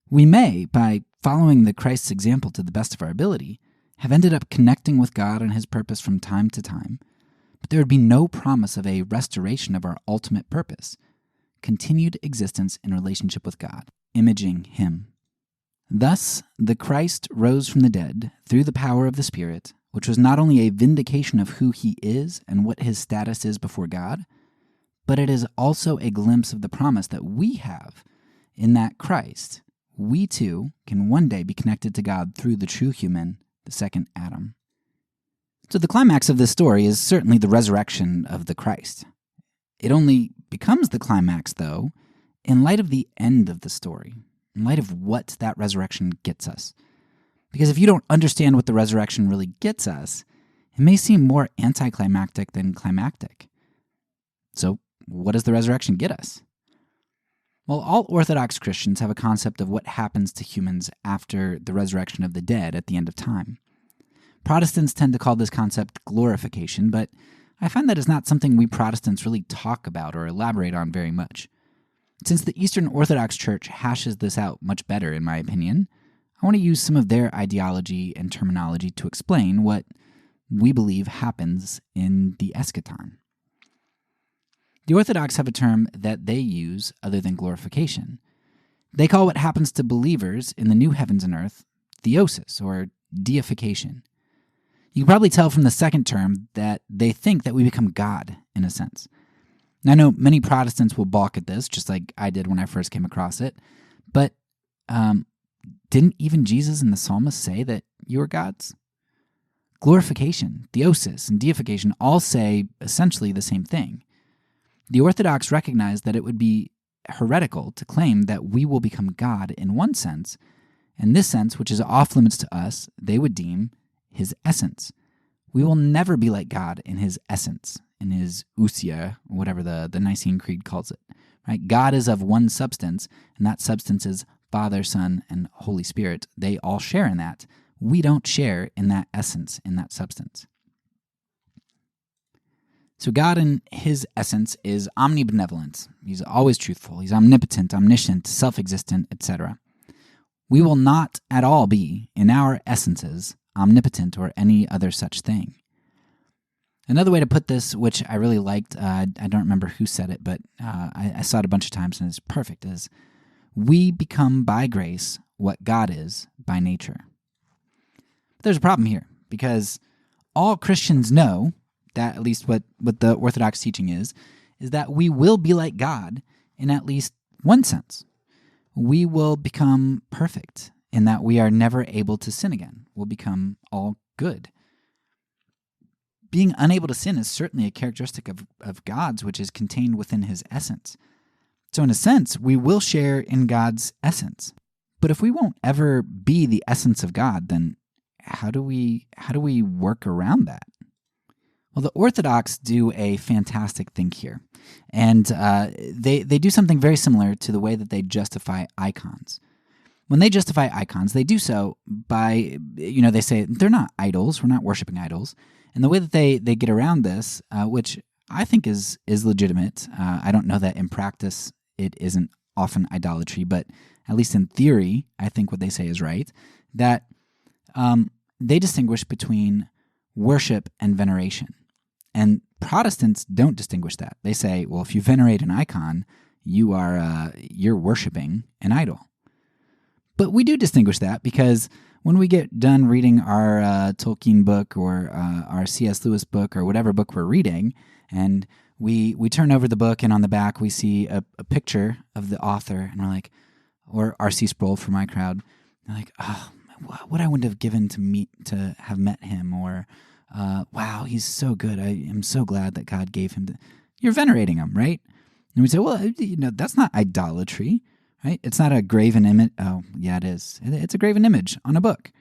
We may, by following the Christ's example to the best of our ability, have ended up connecting with God and His purpose from time to time, but there would be no promise of a restoration of our ultimate purpose, continued existence in relationship with God, imaging Him. Thus, the Christ rose from the dead through the power of the Spirit, which was not only a vindication of who He is and what His status is before God, but it is also a glimpse of the promise that we have in that Christ, we too can one day be connected to God through the true human, the second Adam. So the climax of this story is certainly the resurrection of the Christ. It only becomes the climax, though, in light of the end of the story, in light of what that resurrection gets us. Because if you don't understand what the resurrection really gets us, it may seem more anticlimactic than climactic. So, what does the resurrection get us? Well, all Orthodox Christians have a concept of what happens to humans after the resurrection of the dead at the end of time. Protestants tend to call this concept glorification, but I find that is not something we Protestants really talk about or elaborate on very much. Since the Eastern Orthodox Church hashes this out much better, in my opinion, I want to use some of their ideology and terminology to explain what we believe happens in the eschaton. The Orthodox have a term that they use other than glorification. They call what happens to believers in the new heavens and earth theosis, or deification. You can probably tell from the second term that they think that we become God, in a sense. And I know many Protestants will balk at this, just like I did when I first came across it, but didn't even Jesus and the psalmist say that you are gods? Glorification, theosis, and deification all say essentially the same thing. The Orthodox recognize that it would be heretical to claim that we will become God in one sense, and this sense, which is off limits to us, they would deem his essence. We will never be like God in his essence, in his ousia, or whatever the Nicene Creed calls it. Right? God is of one substance, and that substance is Father, Son, and Holy Spirit. They all share in that. We don't share in that essence, in that substance. So God in his essence is omnibenevolent. He's always truthful. He's omnipotent, omniscient, self-existent, etc. We will not at all be, in our essences, omnipotent or any other such thing. Another way to put this, which I really liked, I don't remember who said it, but I saw it a bunch of times and it's perfect, is we become by grace what God is by nature. But there's a problem here, because all Christians know that, at least what the Orthodox teaching is that we will be like God in at least one sense. We will become perfect in that we are never able to sin again. We'll become all good. Being unable to sin is certainly a characteristic of God's, which is contained within his essence. So in a sense, we will share in God's essence. But if we won't ever be the essence of God, then how do we work around that? Well, the Orthodox do a fantastic thing here, and they do something very similar to the way that they justify icons. When they justify icons, they do so by, they say they're not idols, we're not worshiping idols, and the way that they get around this, which I think is legitimate, I don't know that in practice it isn't often idolatry, but at least in theory, I think what they say is right, that they distinguish between worship and veneration. And Protestants don't distinguish that. They say, well, if you venerate an icon, you're worshiping an idol. But we do distinguish that, because when we get done reading our Tolkien book or our C.S. Lewis book or whatever book we're reading, and we turn over the book and on the back we see a picture of the author, and we're like, or R.C. Sproul for my crowd, like, oh, what I wouldn't have given to have met him, or wow, he's so good. I am so glad that God gave him. You're venerating him, right? And we say, well, that's not idolatry, right? It's not a graven image. Oh, yeah, it is. It's a graven image on a book.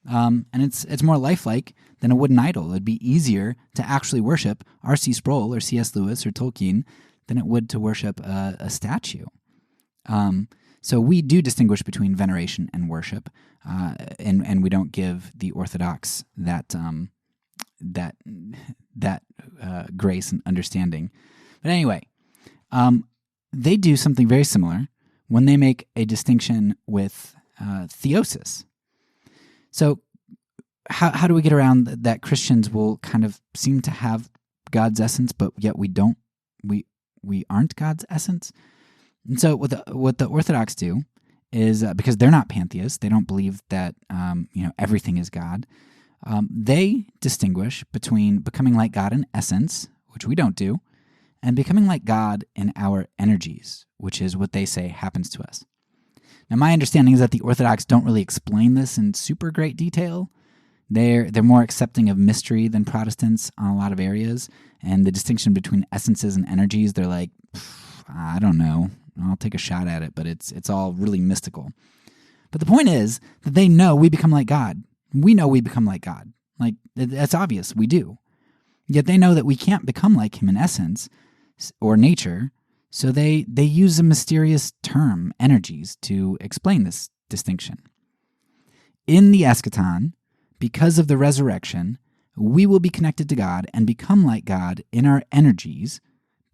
And it's more lifelike than a wooden idol. It'd be easier to actually worship R.C. Sproul or C.S. Lewis or Tolkien than it would to worship a statue. So we do distinguish between veneration and worship, and we don't give the Orthodox that grace and understanding. But anyway, they do something very similar when they make a distinction with theosis. So how do we get around that Christians will kind of seem to have God's essence, but yet we don't? We aren't God's essence? And so what the Orthodox do is, because they're not pantheists, they don't believe that everything is God, they distinguish between becoming like God in essence, which we don't do, and becoming like God in our energies, which is what they say happens to us. Now, my understanding is that the Orthodox don't really explain this in super great detail. They're more accepting of mystery than Protestants on a lot of areas, and the distinction between essences and energies, they're like, I don't know, I'll take a shot at it, but it's all really mystical. But the point is that they know we become like God. We know we become like God. Like, that's obvious, we do. Yet they know that we can't become like him in essence or nature, so they use a mysterious term, energies, to explain this distinction. In the eschaton, because of the resurrection, we will be connected to God and become like God in our energies,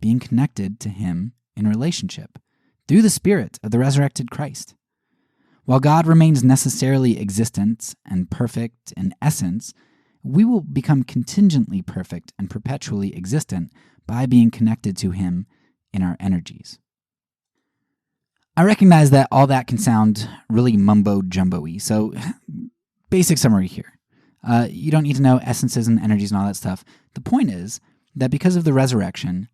being connected to him in relationship through the Spirit of the resurrected Christ. While God remains necessarily existent and perfect in essence, we will become contingently perfect and perpetually existent by being connected to him in our energies. I recognize that all that can sound really mumbo-jumbo-y, so basic summary here. You don't need to know essences and energies and all that stuff. The point is that because of the resurrection,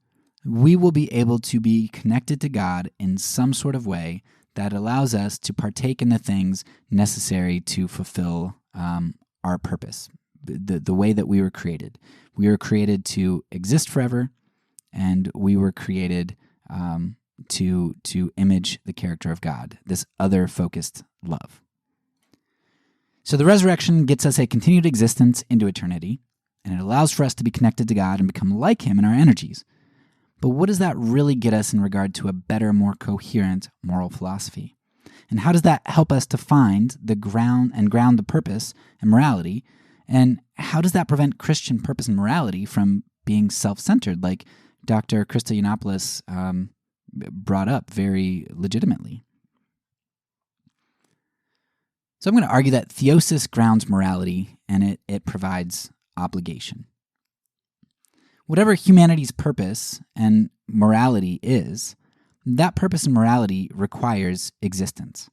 we will be able to be connected to God in some sort of way that allows us to partake in the things necessary to fulfill our purpose, the way that we were created. We were created to exist forever, and we were created to image the character of God, this other-focused love. So the resurrection gets us a continued existence into eternity, and it allows for us to be connected to God and become like him in our energies. But what does that really get us in regard to a better, more coherent moral philosophy? And how does that help us to find the ground the purpose and morality? And how does that prevent Christian purpose and morality from being self-centered, like Dr. Christa Yiannopoulos brought up very legitimately? So I'm going to argue that theosis grounds morality, and it provides obligation. Whatever humanity's purpose and morality is, that purpose and morality requires existence.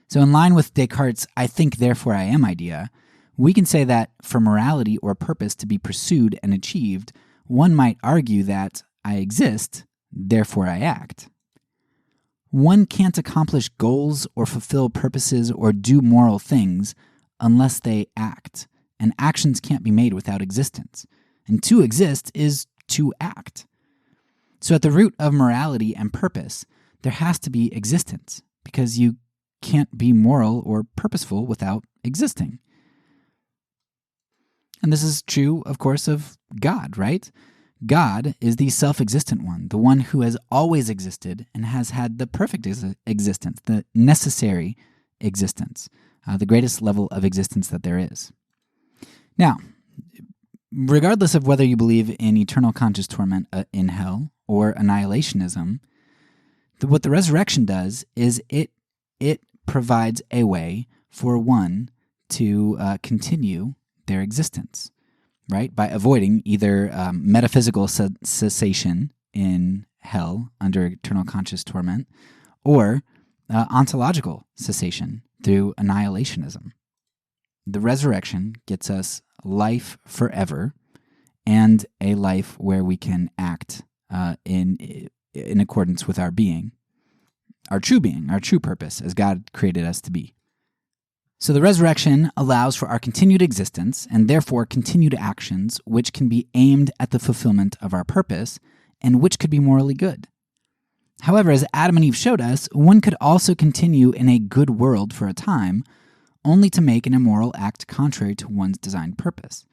So in line with Descartes' I think, therefore I am idea, we can say that for morality or purpose to be pursued and achieved, one might argue that I exist, therefore I act. One can't accomplish goals or fulfill purposes or do moral things unless they act, and actions can't be made without existence. And to exist is to act. So at the root of morality and purpose, there has to be existence, because you can't be moral or purposeful without existing. And this is true, of course, of God, right? God is the self-existent one, the one who has always existed and has had the perfect existence, the necessary existence, the greatest level of existence that there is. Now, regardless of whether you believe in eternal conscious torment in hell or annihilationism, what the resurrection does is it provides a way for one to continue their existence, right? By avoiding either metaphysical cessation in hell under eternal conscious torment or ontological cessation through annihilationism. The resurrection gets us life forever and a life where we can act in accordance with our being, our true purpose as God created us to be. So the resurrection allows for our continued existence and therefore continued actions which can be aimed at the fulfillment of our purpose and which could be morally good. However, as Adam and Eve showed us, one could also continue in a good world for a time, only to make an immoral act contrary to one's designed purpose.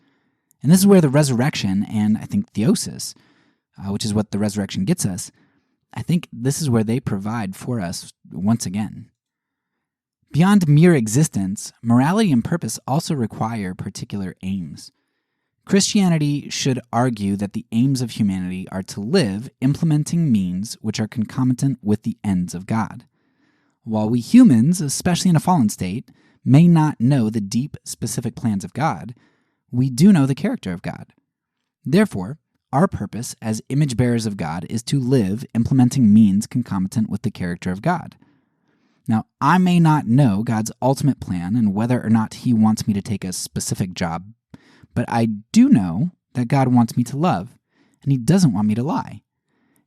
And this is where the resurrection and, I think, theosis, which is what the resurrection gets us, I think this is where they provide for us once again. Beyond mere existence, morality and purpose also require particular aims. Christianity should argue that the aims of humanity are to live implementing means which are concomitant with the ends of God. While we humans, especially in a fallen state, may not know the deep, specific plans of God, we do know the character of God. Therefore, our purpose as image bearers of God is to live implementing means concomitant with the character of God. Now, I may not know God's ultimate plan and whether or not he wants me to take a specific job, but I do know that God wants me to love, and he doesn't want me to lie.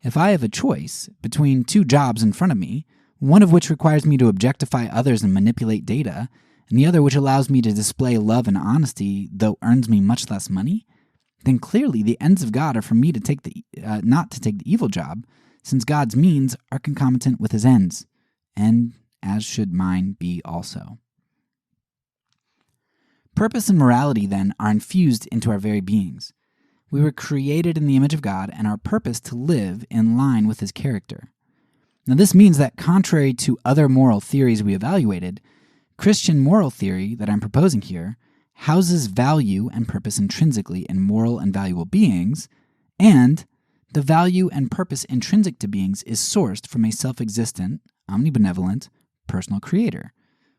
If I have a choice between two jobs in front of me, one of which requires me to objectify others and manipulate data, and the other which allows me to display love and honesty, though earns me much less money, then clearly the ends of God are for me to take not to take the evil job, since God's means are concomitant with his ends, and as should mine be also. Purpose and morality, then, are infused into our very beings. We were created in the image of God, and our purpose to live in line with his character. Now, this means that contrary to other moral theories we evaluated, Christian moral theory that I'm proposing here houses value and purpose intrinsically in moral and valuable beings, and the value and purpose intrinsic to beings is sourced from a self-existent, omnibenevolent, personal creator,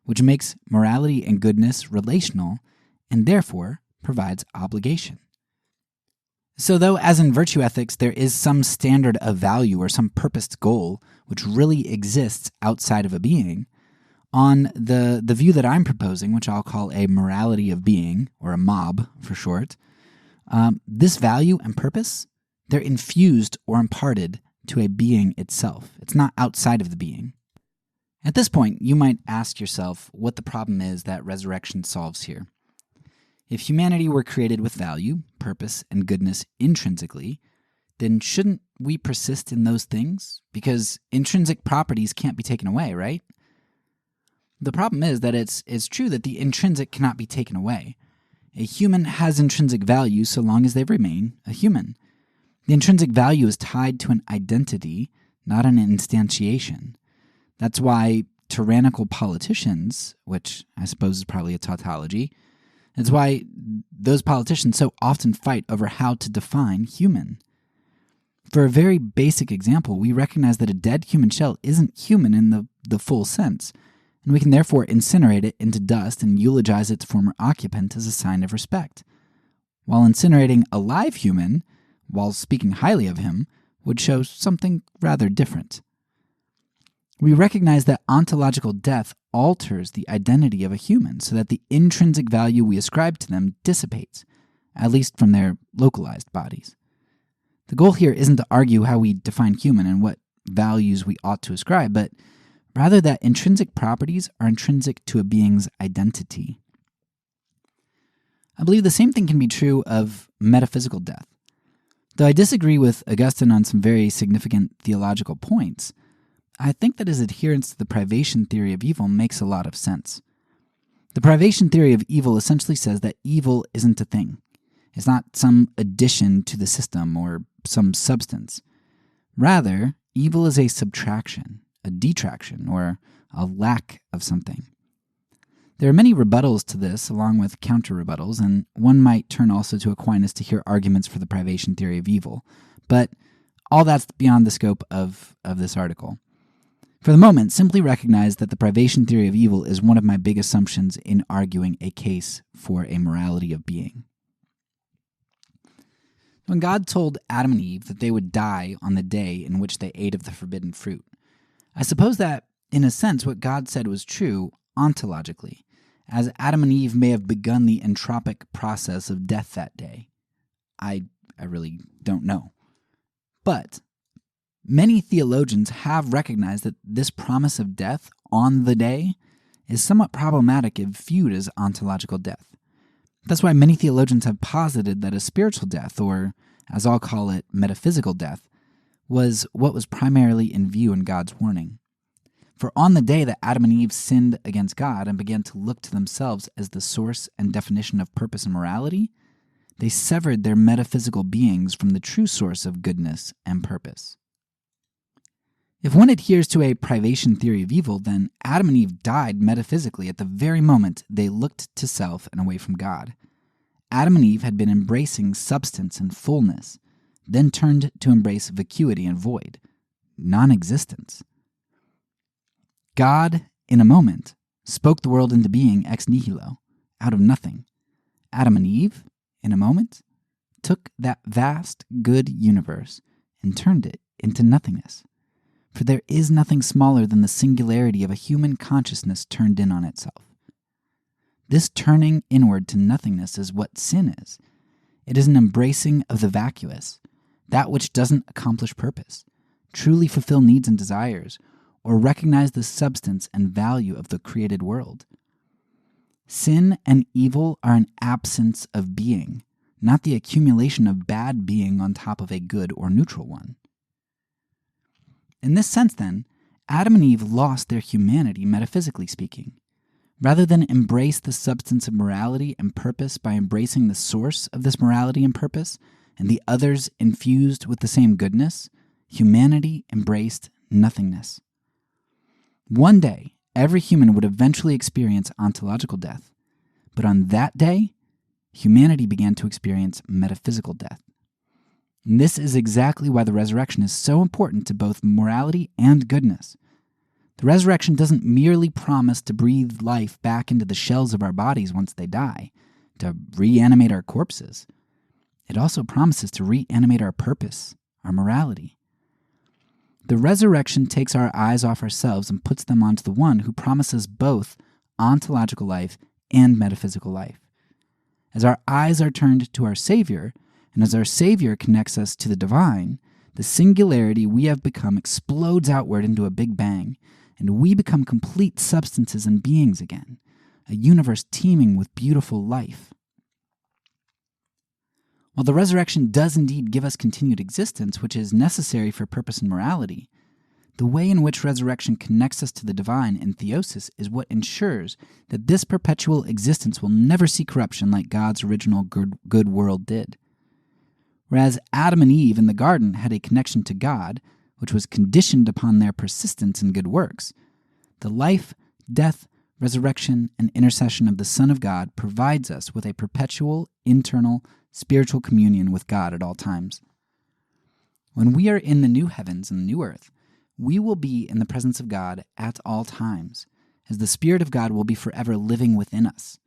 which makes morality and goodness relational and therefore provides obligation. So though, as in virtue ethics, there is some standard of value or some purposed goal which really exists outside of a being, on the view that I'm proposing, which I'll call a morality of being, or a mob for short, this value and purpose, they're infused or imparted to a being itself. It's not outside of the being. At this point, you might ask yourself what the problem is that resurrection solves here. If humanity were created with value, purpose, and goodness intrinsically, then shouldn't we persist in those things? Because intrinsic properties can't be taken away, right? The problem is that it's true that the intrinsic cannot be taken away. A human has intrinsic value so long as they remain a human. The intrinsic value is tied to an identity, not an instantiation. That's why tyrannical politicians, which I suppose is probably a tautology, that's why those politicians so often fight over how to define human. For a very basic example, we recognize that a dead human shell isn't human in the full sense, and we can therefore incinerate it into dust and eulogize its former occupant as a sign of respect, while incinerating a live human, while speaking highly of him, would show something rather different. We recognize that ontological death alters the identity of a human so that the intrinsic value we ascribe to them dissipates, at least from their localized bodies. The goal here isn't to argue how we define human and what values we ought to ascribe, but rather that intrinsic properties are intrinsic to a being's identity. I believe the same thing can be true of metaphysical death. Though I disagree with Augustine on some very significant theological points, I think that his adherence to the privation theory of evil makes a lot of sense. The privation theory of evil essentially says that evil isn't a thing. It's not some addition to the system or some substance. Rather, evil is a subtraction, a detraction, or a lack of something. There are many rebuttals to this, along with counter-rebuttals, and one might turn also to Aquinas to hear arguments for the privation theory of evil. But all that's beyond the scope of this article. For the moment, simply recognize that the privation theory of evil is one of my big assumptions in arguing a case for a morality of being. When God told Adam and Eve that they would die on the day in which they ate of the forbidden fruit, I suppose that, in a sense, what God said was true ontologically, as Adam and Eve may have begun the entropic process of death that day. I really don't know. But many theologians have recognized that this promise of death on the day is somewhat problematic if viewed as ontological death. That's why many theologians have posited that a spiritual death, or as I'll call it, metaphysical death, was what was primarily in view in God's warning. For on the day that Adam and Eve sinned against God and began to look to themselves as the source and definition of purpose and morality, they severed their metaphysical beings from the true source of goodness and purpose. If one adheres to a privation theory of evil, then Adam and Eve died metaphysically at the very moment they looked to self and away from God. Adam and Eve had been embracing substance and fullness, then turned to embrace vacuity and void, non-existence. God, in a moment, spoke the world into being ex nihilo, out of nothing. Adam and Eve, in a moment, took that vast, good universe and turned it into nothingness. For there is nothing smaller than the singularity of a human consciousness turned in on itself. This turning inward to nothingness is what sin is. It is an embracing of the vacuous, that which doesn't accomplish purpose, truly fulfill needs and desires, or recognize the substance and value of the created world. Sin and evil are an absence of being, not the accumulation of bad being on top of a good or neutral one. In this sense, then, Adam and Eve lost their humanity, metaphysically speaking. Rather than embrace the substance of morality and purpose by embracing the source of this morality and purpose, and the others infused with the same goodness, humanity embraced nothingness. One day, every human would eventually experience ontological death, but on that day, humanity began to experience metaphysical death. And this is exactly why the resurrection is so important to both morality and goodness. The resurrection doesn't merely promise to breathe life back into the shells of our bodies once they die, to reanimate our corpses. It also promises to reanimate our purpose, our morality. The resurrection takes our eyes off ourselves and puts them onto the one who promises both ontological life and metaphysical life. As our eyes are turned to our Savior, and as our Savior connects us to the divine, the singularity we have become explodes outward into a big bang, and we become complete substances and beings again, a universe teeming with beautiful life. While the resurrection does indeed give us continued existence, which is necessary for purpose and morality, the way in which resurrection connects us to the divine in theosis is what ensures that this perpetual existence will never see corruption like God's original good world did. Whereas Adam and Eve in the garden had a connection to God, which was conditioned upon their persistence in good works, the life, death, resurrection, and intercession of the Son of God provides us with a perpetual, internal, spiritual communion with God at all times. When we are in the new heavens and the new earth, we will be in the presence of God at all times, as the Spirit of God will be forever living within us.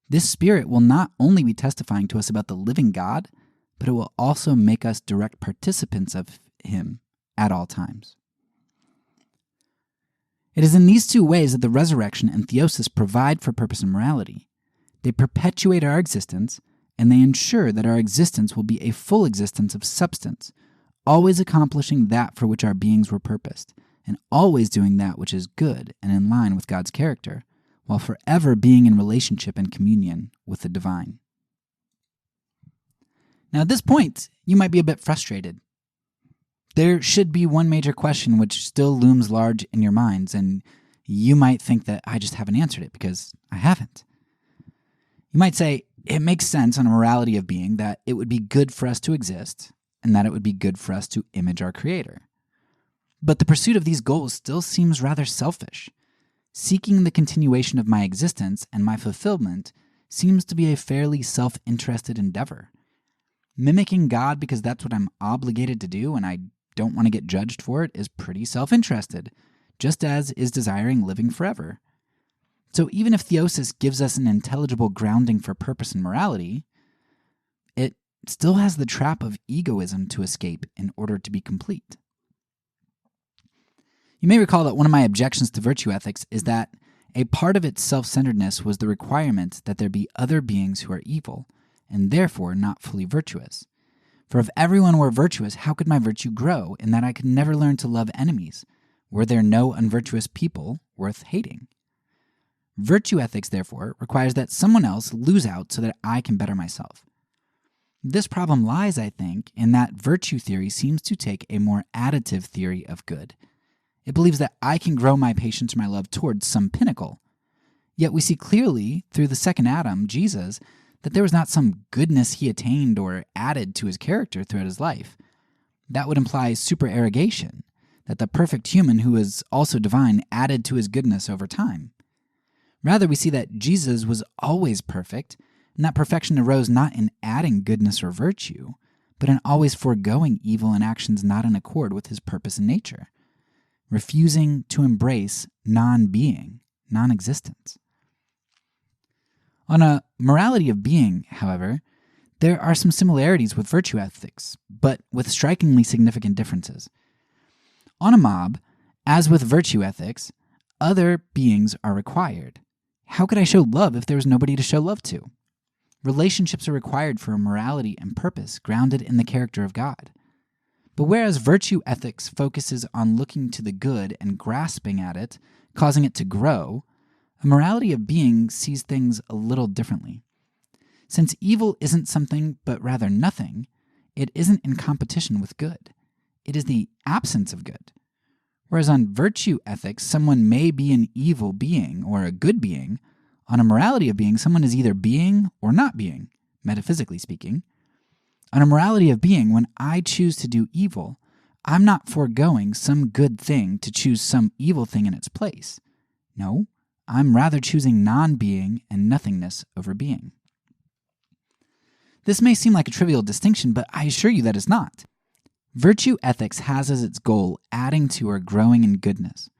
This Spirit will not only be testifying to us about the living God, but it will also make us direct participants of Him at all times. It is in these two ways that the resurrection and theosis provide for purpose and morality. They perpetuate our existence, and they ensure that our existence will be a full existence of substance, always accomplishing that for which our beings were purposed, and always doing that which is good and in line with God's character, while forever being in relationship and communion with the divine. Now, at this point, you might be a bit frustrated. There should be one major question which still looms large in your minds, and you might think that I just haven't answered it because I haven't. You might say, it makes sense on a morality of being that it would be good for us to exist, and that it would be good for us to image our Creator. But the pursuit of these goals still seems rather selfish. Seeking the continuation of my existence and my fulfillment seems to be a fairly self-interested endeavor. Mimicking God because that's what I'm obligated to do and I don't want to get judged for it is pretty self-interested, just as is desiring living forever. So even if theosis gives us an intelligible grounding for purpose and morality, it still has the trap of egoism to escape in order to be complete. You may recall that one of my objections to virtue ethics is that a part of its self-centeredness was the requirement that there be other beings who are evil, and therefore not fully virtuous. For if everyone were virtuous, how could my virtue grow, in that I could never learn to love enemies? Were there no unvirtuous people worth hating? Virtue ethics, therefore, requires that someone else lose out so that I can better myself. This problem lies, I think, in that virtue theory seems to take a more additive theory of good. It believes that I can grow my patience or my love towards some pinnacle. Yet we see clearly, through the second Adam, Jesus, that there was not some goodness he attained or added to his character throughout his life. That would imply supererogation, that the perfect human who is also divine added to his goodness over time. Rather, we see that Jesus was always perfect, and that perfection arose not in adding goodness or virtue, but in always foregoing evil and actions not in accord with his purpose and nature, refusing to embrace non-being, non-existence. On a morality of being, however, there are some similarities with virtue ethics, but with strikingly significant differences. On a mob, as with virtue ethics, other beings are required. How could I show love if there was nobody to show love to? Relationships are required for a morality and purpose grounded in the character of God. But whereas virtue ethics focuses on looking to the good and grasping at it, causing it to grow, a morality of being sees things a little differently. Since evil isn't something, but rather nothing, it isn't in competition with good. It is the absence of good. Whereas on virtue ethics, someone may be an evil being or a good being. On a morality of being, someone is either being or not being, metaphysically speaking. On a morality of being, when I choose to do evil, I'm not foregoing some good thing to choose some evil thing in its place. No, I'm rather choosing non-being and nothingness over being. This may seem like a trivial distinction, but I assure you that it's not. Virtue ethics has as its goal adding to or growing in goodness.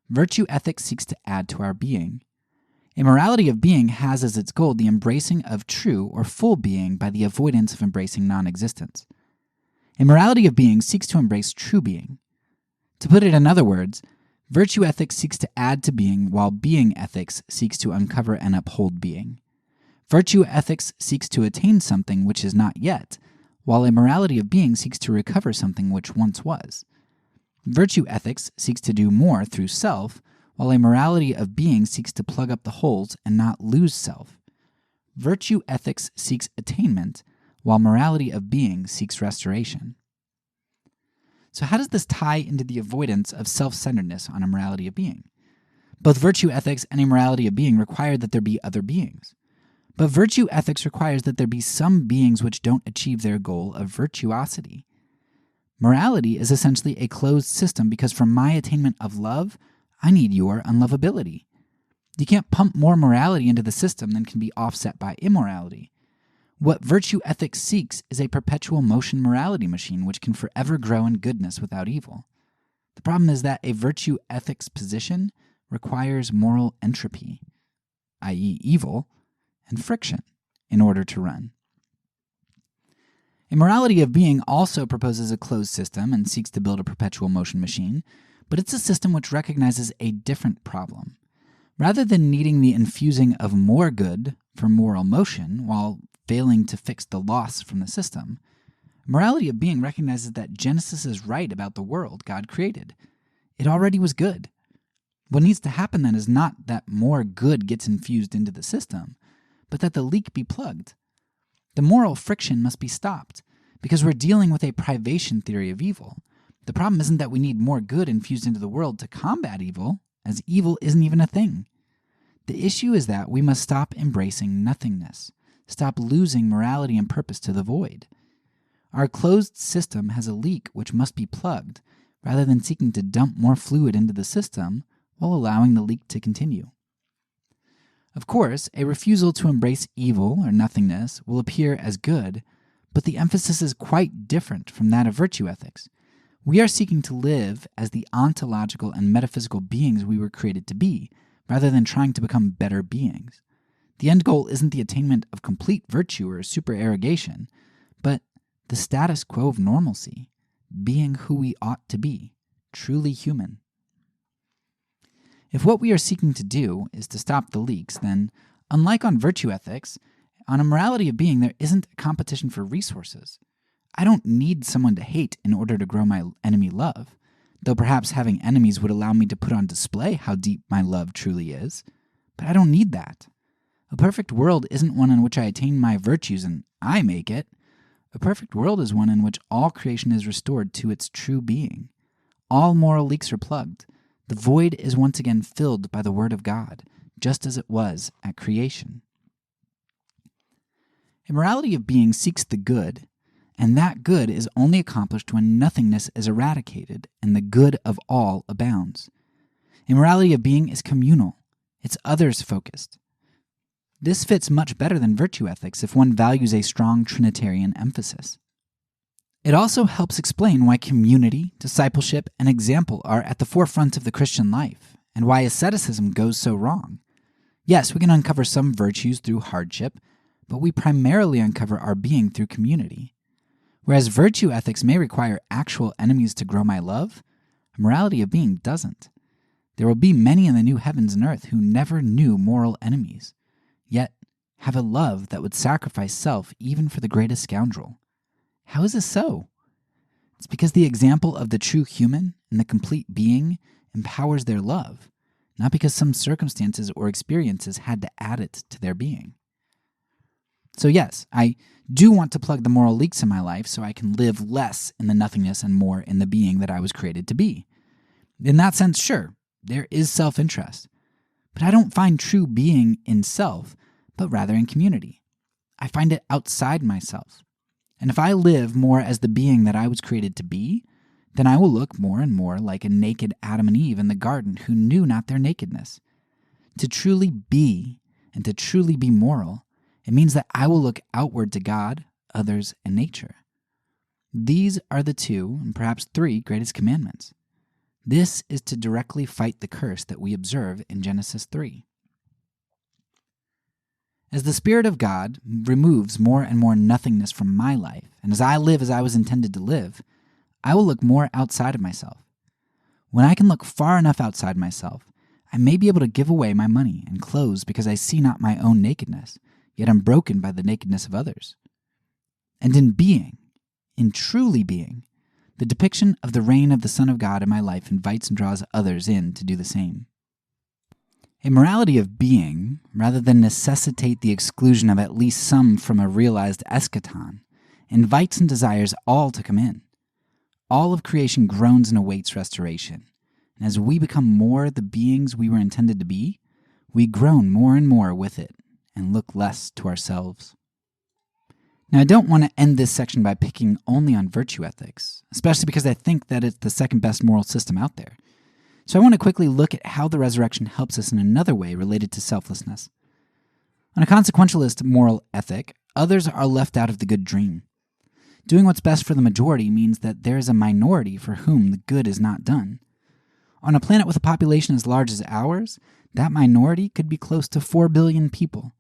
Virtue ethics seeks to add to our being. A morality of being has as its goal the embracing of true or full being by the avoidance of embracing non-existence. A morality of being seeks to embrace true being. To put it in other words, virtue ethics seeks to add to being, while being ethics seeks to uncover and uphold being. Virtue ethics seeks to attain something which is not yet, while a morality of being seeks to recover something which once was. Virtue ethics seeks to do more through self, while a morality of being seeks to plug up the holes and not lose self. Virtue ethics seeks attainment, while morality of being seeks restoration. So how does this tie into the avoidance of self-centeredness on a morality of being? Both virtue ethics and a morality of being require that there be other beings. But virtue ethics requires that there be some beings which don't achieve their goal of virtuosity. Morality is essentially a closed system because for my attainment of love, I need your unlovability. You can't pump more morality into the system than can be offset by immorality. What virtue ethics seeks is a perpetual motion morality machine which can forever grow in goodness without evil. The problem is that a virtue ethics position requires moral entropy, i.e. evil, and friction in order to run. A morality of being also proposes a closed system and seeks to build a perpetual motion machine, but it's a system which recognizes a different problem. Rather than needing the infusing of more good for moral motion while failing to fix the loss from the system, morality of being recognizes that Genesis is right about the world God created. It already was good. What needs to happen then is not that more good gets infused into the system, but that the leak be plugged. The moral friction must be stopped, because we're dealing with a privation theory of evil. The problem isn't that we need more good infused into the world to combat evil, as evil isn't even a thing. The issue is that we must stop embracing nothingness, stop losing morality and purpose to the void. Our closed system has a leak which must be plugged, rather than seeking to dump more fluid into the system while allowing the leak to continue. Of course, a refusal to embrace evil or nothingness will appear as good, but the emphasis is quite different from that of virtue ethics. We are seeking to live as the ontological and metaphysical beings we were created to be, rather than trying to become better beings. The end goal isn't the attainment of complete virtue or supererogation, but the status quo of normalcy, being who we ought to be, truly human. If what we are seeking to do is to stop the leaks, then, unlike on virtue ethics, on a morality of being there isn't a competition for resources. I don't need someone to hate in order to grow my enemy love, though perhaps having enemies would allow me to put on display how deep my love truly is. But I don't need that. A perfect world isn't one in which I attain my virtues and I make it. A perfect world is one in which all creation is restored to its true being. All moral leaks are plugged. The void is once again filled by the Word of God, just as it was at creation. A morality of being seeks the good, and that good is only accomplished when nothingness is eradicated and the good of all abounds. A morality of being is communal. It's others-focused. This fits much better than virtue ethics if one values a strong Trinitarian emphasis. It also helps explain why community, discipleship, and example are at the forefront of the Christian life, and why asceticism goes so wrong. Yes, we can uncover some virtues through hardship, but we primarily uncover our being through community. Whereas virtue ethics may require actual enemies to grow my love, a morality of being doesn't. There will be many in the new heavens and earth who never knew moral enemies, yet have a love that would sacrifice self even for the greatest scoundrel. How is this so? It's because the example of the true human and the complete being empowers their love, not because some circumstances or experiences had to add it to their being. So yes, I do want to plug the moral leaks in my life so I can live less in the nothingness and more in the being that I was created to be. In that sense, sure, there is self-interest. But I don't find true being in self, but rather in community. I find it outside myself. And if I live more as the being that I was created to be, then I will look more and more like a naked Adam and Eve in the garden who knew not their nakedness. To truly be and to truly be moral, it means that I will look outward to God, others, and nature. These are the 2, and perhaps 3, greatest commandments. This is to directly fight the curse that we observe in Genesis 3. As the Spirit of God removes more and more nothingness from my life, and as I live as I was intended to live, I will look more outside of myself. When I can look far enough outside myself, I may be able to give away my money and clothes because I see not my own nakedness, yet I'm broken by the nakedness of others. And in being, in truly being, the depiction of the reign of the Son of God in my life invites and draws others in to do the same. A morality of being, rather than necessitate the exclusion of at least some from a realized eschaton, invites and desires all to come in. All of creation groans and awaits restoration. And as we become more the beings we were intended to be, we groan more and more with it and look less to ourselves. Now, I don't want to end this section by picking only on virtue ethics, especially because I think that it's the second best moral system out there. So I want to quickly look at how the resurrection helps us in another way related to selflessness. On a consequentialist moral ethic, others are left out of the good dream. Doing what's best for the majority means that there is a minority for whom the good is not done. On a planet with a population as large as ours, that minority could be close to 4 billion people.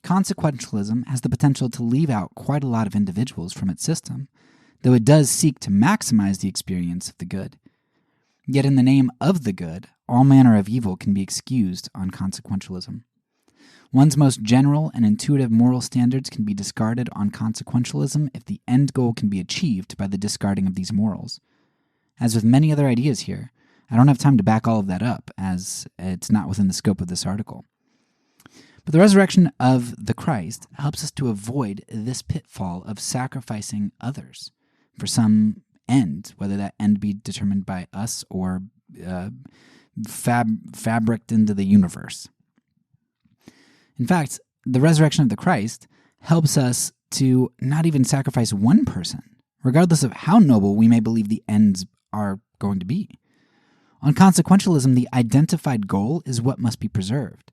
Consequentialism has the potential to leave out quite a lot of individuals from its system, though it does seek to maximize the experience of the good. Yet in the name of the good, all manner of evil can be excused on consequentialism. One's most general and intuitive moral standards can be discarded on consequentialism if the end goal can be achieved by the discarding of these morals. As with many other ideas here, I don't have time to back all of that up, as it's not within the scope of this article. But the resurrection of the Christ helps us to avoid this pitfall of sacrificing others for some end, whether that end be determined by us or fabriced into the universe. In fact, the resurrection of the Christ helps us to not even sacrifice one person, regardless of how noble we may believe the ends are going to be. On consequentialism, the identified goal is what must be preserved.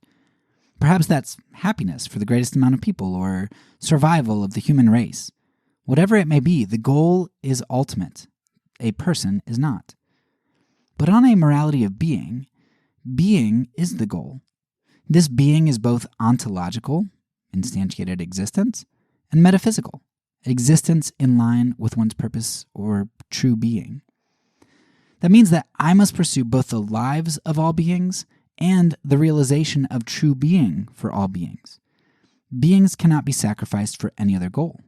Perhaps that's happiness for the greatest amount of people, or survival of the human race. Whatever it may be, the goal is ultimate. A person is not. But on a morality of being, being is the goal. This being is both ontological, instantiated existence, and metaphysical, existence in line with one's purpose or true being. That means that I must pursue both the lives of all beings and the realization of true being for all beings. Beings cannot be sacrificed for any other goal.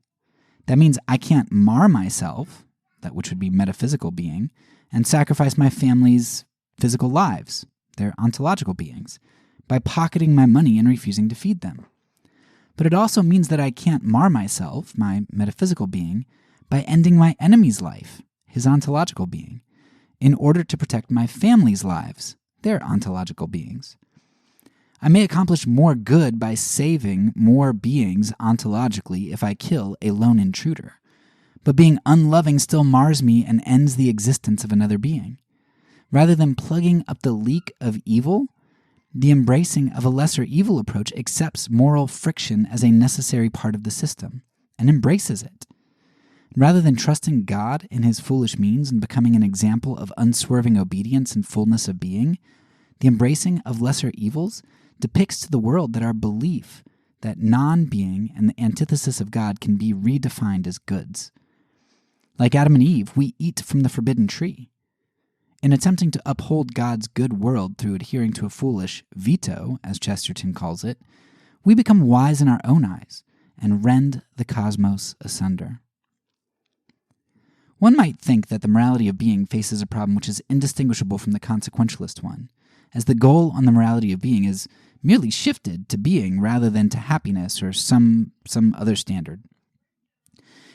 That means I can't mar myself, that which would be metaphysical being, and sacrifice my family's physical lives, their ontological beings, by pocketing my money and refusing to feed them. But it also means that I can't mar myself, my metaphysical being, by ending my enemy's life, his ontological being, in order to protect my family's lives, their ontological beings. I may accomplish more good by saving more beings ontologically if I kill a lone intruder, but being unloving still mars me and ends the existence of another being. Rather than plugging up the leak of evil, the embracing of a lesser evil approach accepts moral friction as a necessary part of the system and embraces it. Rather than trusting God in his foolish means and becoming an example of unswerving obedience and fullness of being, the embracing of lesser evils depicts to the world that our belief that non-being and the antithesis of God can be redefined as goods. Like Adam and Eve, we eat from the forbidden tree. In attempting to uphold God's good world through adhering to a foolish veto, as Chesterton calls it, we become wise in our own eyes and rend the cosmos asunder. One might think that the morality of being faces a problem which is indistinguishable from the consequentialist one, as the goal on the morality of being is merely shifted to being rather than to happiness or some other standard.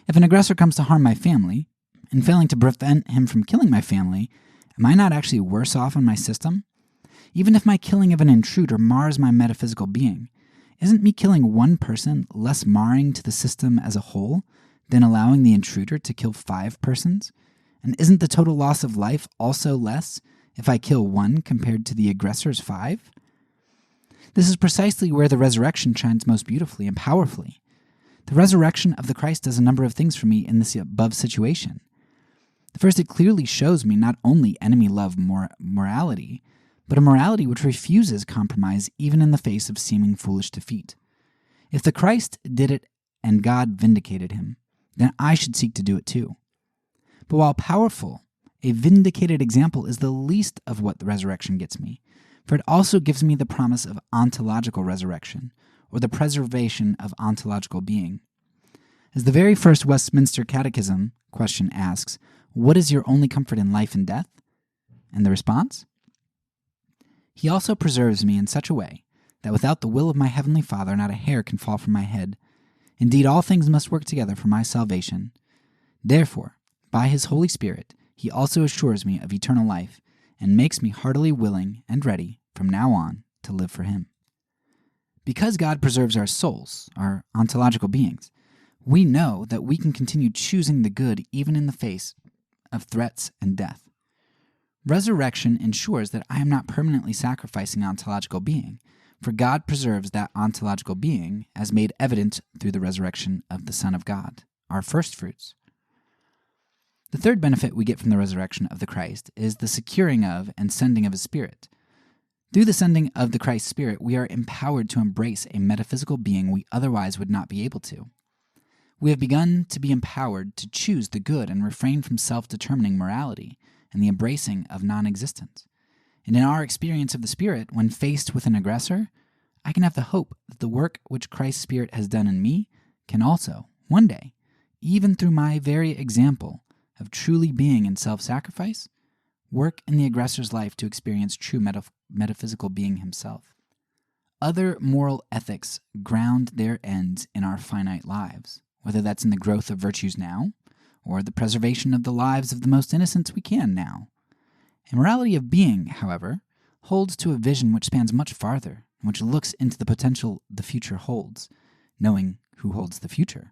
If an aggressor comes to harm my family, and failing to prevent him from killing my family, am I not actually worse off in my system? Even if my killing of an intruder mars my metaphysical being, isn't me killing one person less marring to the system as a whole than allowing the intruder to kill 5 persons? And isn't the total loss of life also less if I kill 1 compared to the aggressor's 5? This is precisely where the resurrection shines most beautifully and powerfully. The resurrection of the Christ does a number of things for me in this above situation. First, it clearly shows me not only enemy love morality, but a morality which refuses compromise even in the face of seeming foolish defeat. If the Christ did it and God vindicated him, then I should seek to do it too. But while powerful, a vindicated example is the least of what the resurrection gets me, for it also gives me the promise of ontological resurrection, or the preservation of ontological being. As the very first Westminster Catechism question asks, "What is your only comfort in life and death?" And the response? He also preserves me in such a way that without the will of my heavenly Father not a hair can fall from my head. Indeed, all things must work together for my salvation. Therefore, by his Holy Spirit, he also assures me of eternal life and makes me heartily willing and ready from now on to live for him. Because God preserves our souls, our ontological beings, we know that we can continue choosing the good even in the face of threats and death. Resurrection ensures that I am not permanently sacrificing ontological being, for God preserves that ontological being as made evident through the resurrection of the Son of God, our first fruits. The third benefit we get from the resurrection of the Christ is the securing of and sending of his Spirit. Through the sending of the Christ Spirit, we are empowered to embrace a metaphysical being we otherwise would not be able to. We have begun to be empowered to choose the good and refrain from self-determining morality and the embracing of non-existence. And in our experience of the Spirit, when faced with an aggressor, I can have the hope that the work which Christ's Spirit has done in me can also, one day, even through my very example of truly being in self-sacrifice, work in the aggressor's life to experience true metaphysical being himself. Other moral ethics ground their ends in our finite lives, whether that's in the growth of virtues now, or the preservation of the lives of the most innocents we can now. A morality of being, however, holds to a vision which spans much farther, and which looks into the potential the future holds, knowing who holds the future.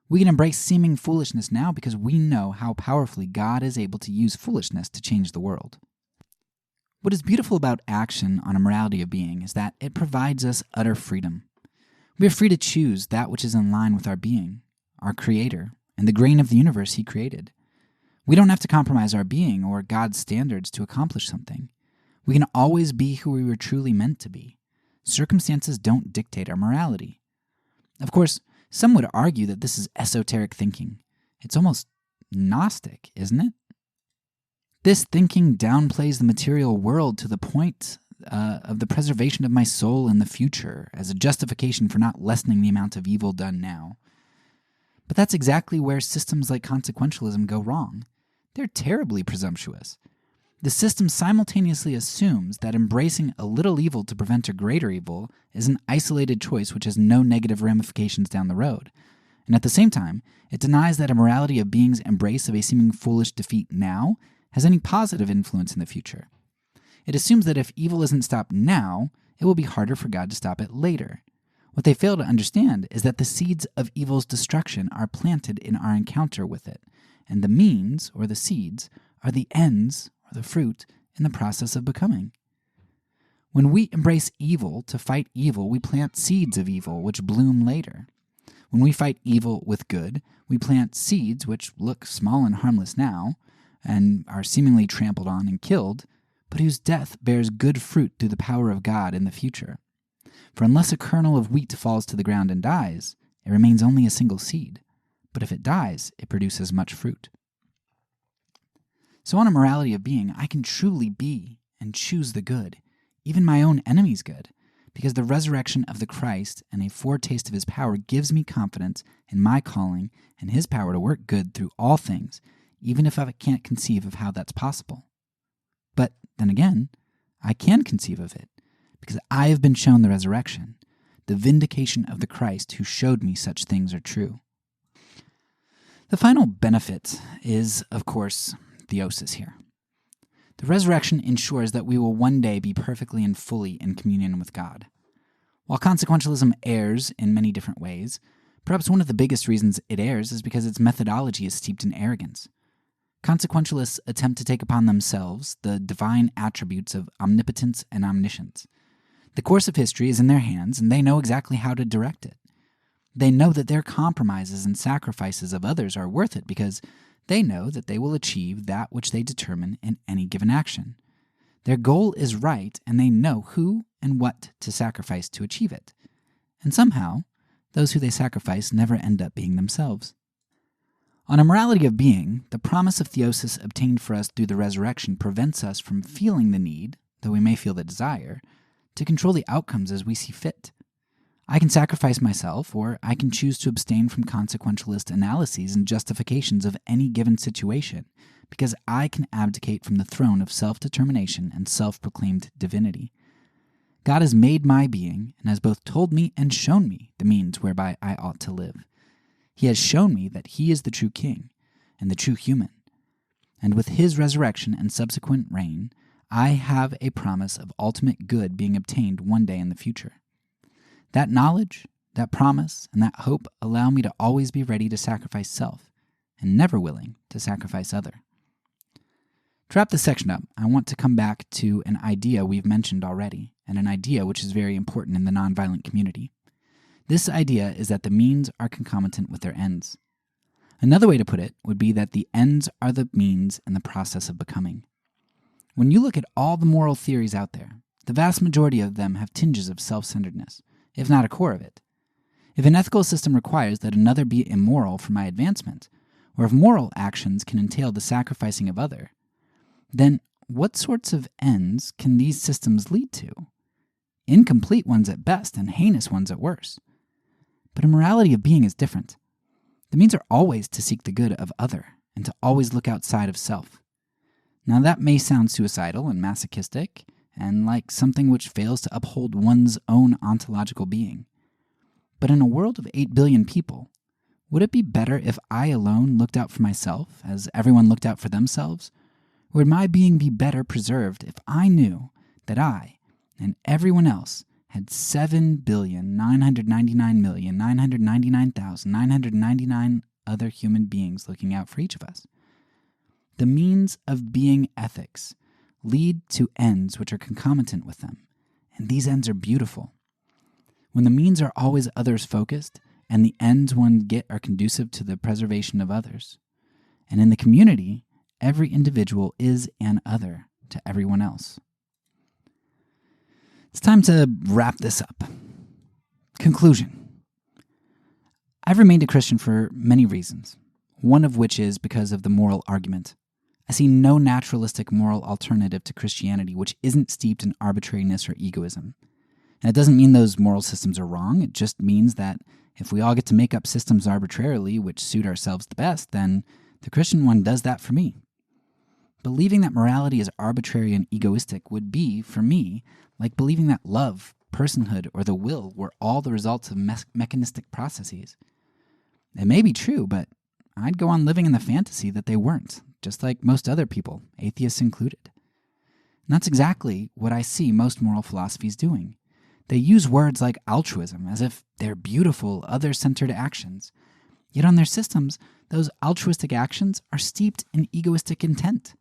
We can embrace seeming foolishness now because we know how powerfully God is able to use foolishness to change the world. What is beautiful about action on a morality of being is that it provides us utter freedom. We are free to choose that which is in line with our being, our Creator, and the grain of the universe He created. We don't have to compromise our being or God's standards to accomplish something. We can always be who we were truly meant to be. Circumstances don't dictate our morality. Of course, some would argue that this is esoteric thinking. It's almost Gnostic, isn't it? This thinking downplays the material world to the point of the preservation of my soul in the future as a justification for not lessening the amount of evil done now. But that's exactly where systems like consequentialism go wrong. They're terribly presumptuous. The system simultaneously assumes that embracing a little evil to prevent a greater evil is an isolated choice which has no negative ramifications down the road. And at the same time, it denies that a morality of being's embrace of a seeming foolish defeat now has any positive influence in the future. It assumes that if evil isn't stopped now, it will be harder for God to stop it later. What they fail to understand is that the seeds of evil's destruction are planted in our encounter with it, and the means, or the seeds, are the ends, or the fruit, in the process of becoming. When we embrace evil to fight evil, we plant seeds of evil which bloom later. When we fight evil with good, we plant seeds which look small and harmless now, and are seemingly trampled on and killed, but whose death bears good fruit through the power of God in the future. For unless a kernel of wheat falls to the ground and dies, it remains only a single seed. But if it dies, it produces much fruit. So on a morality of being, I can truly be and choose the good, even my own enemy's good, because the resurrection of the Christ and a foretaste of his power gives me confidence in my calling and his power to work good through all things, even if I can't conceive of how that's possible. But then again, I can conceive of it, because I have been shown the resurrection, the vindication of the Christ who showed me such things are true. The final benefit is, of course, theosis here. The resurrection ensures that we will one day be perfectly and fully in communion with God. While consequentialism errs in many different ways, perhaps one of the biggest reasons it errs is because its methodology is steeped in arrogance. Consequentialists attempt to take upon themselves the divine attributes of omnipotence and omniscience. The course of history is in their hands, and they know exactly how to direct it. They know that their compromises and sacrifices of others are worth it because they know that they will achieve that which they determine in any given action. Their goal is right, and they know who and what to sacrifice to achieve it. And somehow, those who they sacrifice never end up being themselves. On a morality of being, the promise of theosis obtained for us through the resurrection prevents us from feeling the need, though we may feel the desire, to control the outcomes as we see fit. I can sacrifice myself, or I can choose to abstain from consequentialist analyses and justifications of any given situation, because I can abdicate from the throne of self-determination and self-proclaimed divinity. God has made my being, and has both told me and shown me the means whereby I ought to live. He has shown me that he is the true king, and the true human. And with his resurrection and subsequent reign, I have a promise of ultimate good being obtained one day in the future. That knowledge, that promise, and that hope allow me to always be ready to sacrifice self, and never willing to sacrifice other. To wrap this section up, I want to come back to an idea we've mentioned already, and an idea which is very important in the nonviolent community. This idea is that the means are concomitant with their ends. Another way to put it would be that the ends are the means in the process of becoming. When you look at all the moral theories out there, the vast majority of them have tinges of self-centeredness, if not a core of it. If an ethical system requires that another be immoral for my advancement, or if moral actions can entail the sacrificing of other, then what sorts of ends can these systems lead to? Incomplete ones at best and heinous ones at worst. But a morality of being is different. The means are always to seek the good of other and to always look outside of self. Now that may sound suicidal and masochistic and like something which fails to uphold one's own ontological being. But in a world of 8 billion people, would it be better if I alone looked out for myself as everyone looked out for themselves? Or would my being be better preserved if I knew that I and everyone else had 7,999,999,999 other human beings looking out for each of us? The means of being ethics lead to ends which are concomitant with them, and these ends are beautiful. When the means are always others-focused, and the ends one get are conducive to the preservation of others. And in the community, every individual is an other to everyone else. It's time to wrap this up. Conclusion. I've remained a Christian for many reasons, one of which is because of the moral argument. I see no naturalistic moral alternative to Christianity which isn't steeped in arbitrariness or egoism. And it doesn't mean those moral systems are wrong, it just means that if we all get to make up systems arbitrarily which suit ourselves the best, then the Christian one does that for me. Believing that morality is arbitrary and egoistic would be, for me, like believing that love, personhood, or the will were all the results of mechanistic processes. It may be true, but I'd go on living in the fantasy that they weren't, just like most other people, atheists included. And that's exactly what I see most moral philosophies doing. They use words like altruism as if they're beautiful, other-centered actions. Yet on their systems, those altruistic actions are steeped in egoistic intent.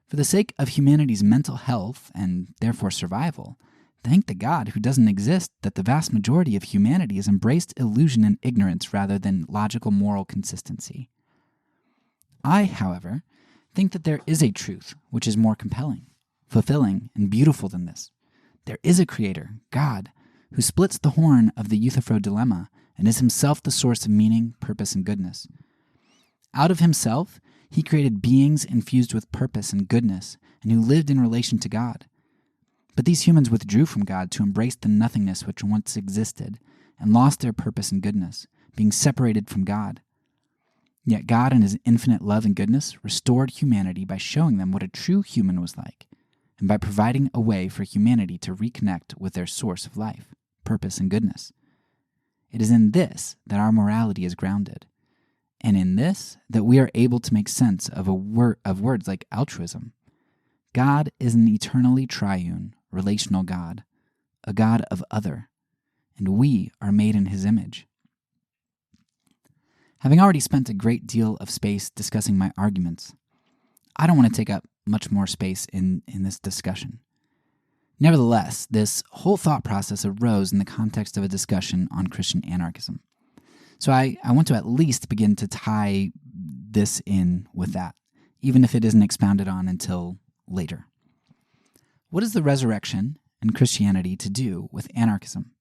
For the sake of humanity's mental health, and therefore survival, thank the God who doesn't exist that the vast majority of humanity has embraced illusion and ignorance rather than logical moral consistency. I, however, think that there is a truth which is more compelling, fulfilling, and beautiful than this. There is a creator, God, who splits the horn of the Euthyphro dilemma and is himself the source of meaning, purpose, and goodness. Out of himself, he created beings infused with purpose and goodness and who lived in relation to God. But these humans withdrew from God to embrace the nothingness which once existed and lost their purpose and goodness, being separated from God. Yet God, in his infinite love and goodness, restored humanity by showing them what a true human was like, and by providing a way for humanity to reconnect with their source of life, purpose, and goodness. It is in this that our morality is grounded, and in this that we are able to make sense of words like altruism. God is an eternally triune, relational God, a God of other, and we are made in his image. Having already spent a great deal of space discussing my arguments, I don't want to take up much more space in this discussion. Nevertheless, this whole thought process arose in the context of a discussion on Christian anarchism. So I want to at least begin to tie this in with that, even if it isn't expounded on until later. What is the resurrection and Christianity to do with anarchism?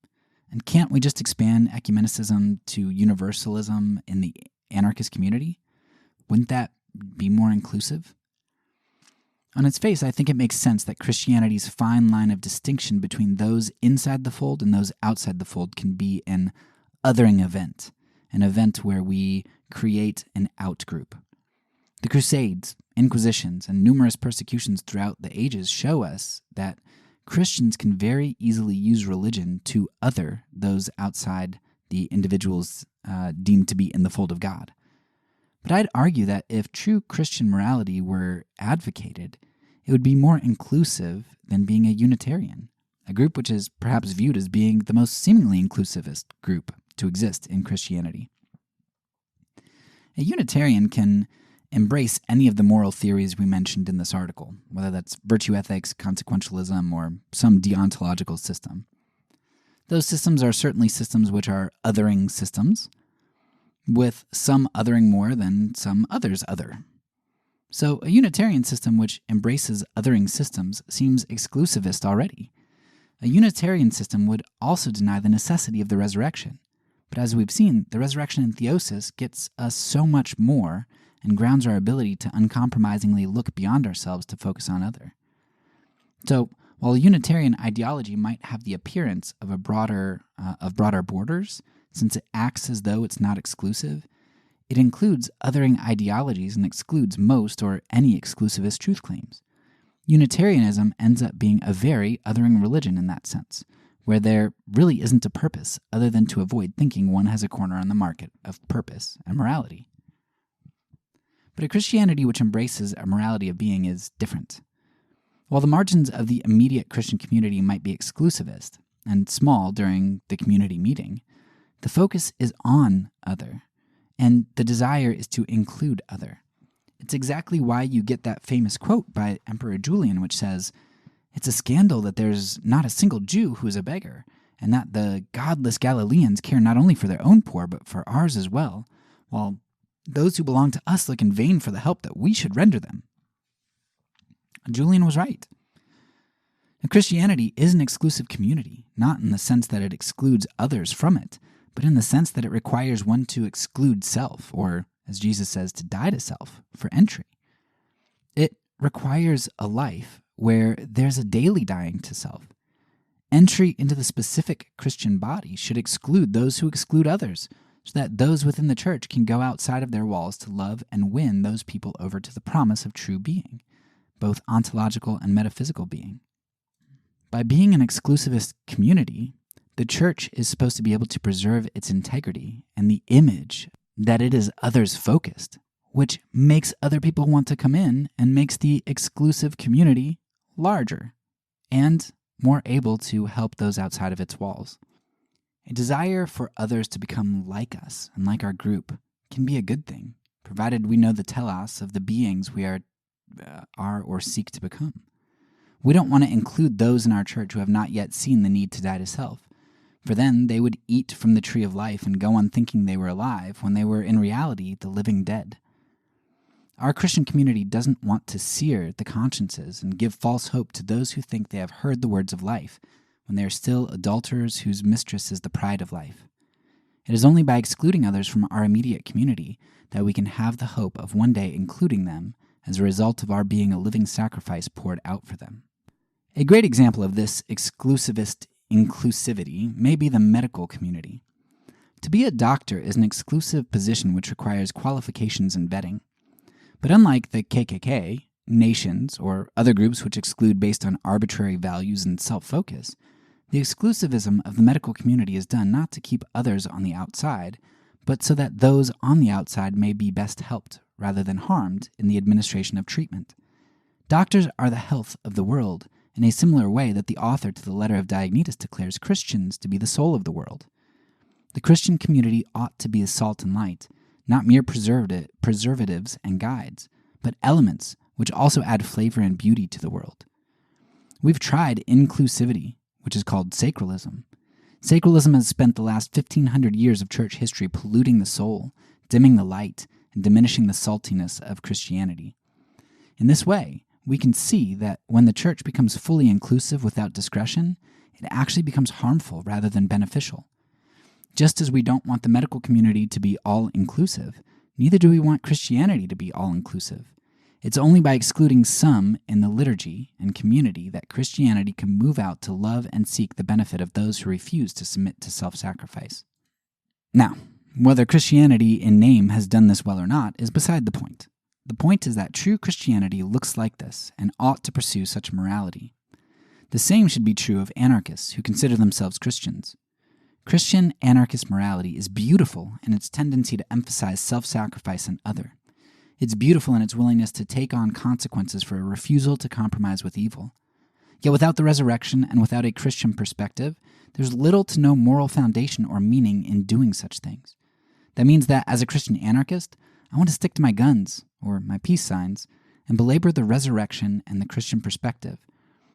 And can't we just expand ecumenicism to universalism in the anarchist community? Wouldn't that be more inclusive? On its face, I think it makes sense that Christianity's fine line of distinction between those inside the fold and those outside the fold can be an othering event, an event where we create an out-group. The Crusades, Inquisitions, and numerous persecutions throughout the ages show us that Christians can very easily use religion to other those outside the individuals deemed to be in the fold of God. But I'd argue that if true Christian morality were advocated, it would be more inclusive than being a Unitarian, a group which is perhaps viewed as being the most seemingly inclusivist group to exist in Christianity. A Unitarian can embrace any of the moral theories we mentioned in this article, whether that's virtue ethics, consequentialism, or some deontological system. Those systems are certainly systems which are othering systems, with some othering more than some others other. So a Unitarian system which embraces othering systems seems exclusivist already. A Unitarian system would also deny the necessity of the resurrection. But as we've seen, the resurrection in theosis gets us so much more and grounds our ability to uncompromisingly look beyond ourselves to focus on other. So, while a Unitarian ideology might have the appearance of broader borders, since it acts as though it's not exclusive, it includes othering ideologies and excludes most or any exclusivist truth claims. Unitarianism ends up being a very othering religion in that sense, where there really isn't a purpose other than to avoid thinking one has a corner on the market of purpose and morality. But a Christianity which embraces a morality of being is different. While the margins of the immediate Christian community might be exclusivist and small during the community meeting, the focus is on other, and the desire is to include other. It's exactly why you get that famous quote by Emperor Julian which says, "It's a scandal that there's not a single Jew who is a beggar, and that the godless Galileans care not only for their own poor but for ours as well, while those who belong to us look in vain for the help that we should render them." Julian was right. Now, Christianity is an exclusive community, not in the sense that it excludes others from it, but in the sense that it requires one to exclude self, or, as Jesus says, to die to self, for entry. It requires a life where there's a daily dying to self. Entry into the specific Christian body should exclude those who exclude others, so that those within the church can go outside of their walls to love and win those people over to the promise of true being, both ontological and metaphysical being. By being an exclusivist community, the church is supposed to be able to preserve its integrity and the image that it is others-focused, which makes other people want to come in and makes the exclusive community larger and more able to help those outside of its walls. A desire for others to become like us and like our group can be a good thing, provided we know the telos of the beings we are or seek to become. We don't want to include those in our church who have not yet seen the need to die to self, for then they would eat from the tree of life and go on thinking they were alive when they were in reality the living dead. Our Christian community doesn't want to sear the consciences and give false hope to those who think they have heard the words of life, when they are still adulterers whose mistress is the pride of life. It is only by excluding others from our immediate community that we can have the hope of one day including them as a result of our being a living sacrifice poured out for them. A great example of this exclusivist inclusivity may be the medical community. To be a doctor is an exclusive position which requires qualifications and vetting. But unlike the KKK, nations, or other groups which exclude based on arbitrary values and self-focus, the exclusivism of the medical community is done not to keep others on the outside, but so that those on the outside may be best helped rather than harmed in the administration of treatment. Doctors are the health of the world, in a similar way that the author to the letter of Diognetus declares Christians to be the soul of the world. The Christian community ought to be a salt and light, not mere preservatives and guides, but elements which also add flavor and beauty to the world. We've tried inclusivity, which is called sacralism. Sacralism has spent the last 1,500 years of church history polluting the soul, dimming the light, and diminishing the saltiness of Christianity. In this way, we can see that when the church becomes fully inclusive without discretion, it actually becomes harmful rather than beneficial. Just as we don't want the medical community to be all-inclusive, neither do we want Christianity to be all-inclusive. It's only by excluding some in the liturgy and community that Christianity can move out to love and seek the benefit of those who refuse to submit to self-sacrifice. Now, whether Christianity in name has done this well or not is beside the point. The point is that true Christianity looks like this and ought to pursue such morality. The same should be true of anarchists who consider themselves Christians. Christian anarchist morality is beautiful in its tendency to emphasize self-sacrifice and other. It's beautiful in its willingness to take on consequences for a refusal to compromise with evil. Yet without the resurrection and without a Christian perspective, there's little to no moral foundation or meaning in doing such things. That means that as a Christian anarchist, I want to stick to my guns, or my peace signs, and belabor the resurrection and the Christian perspective.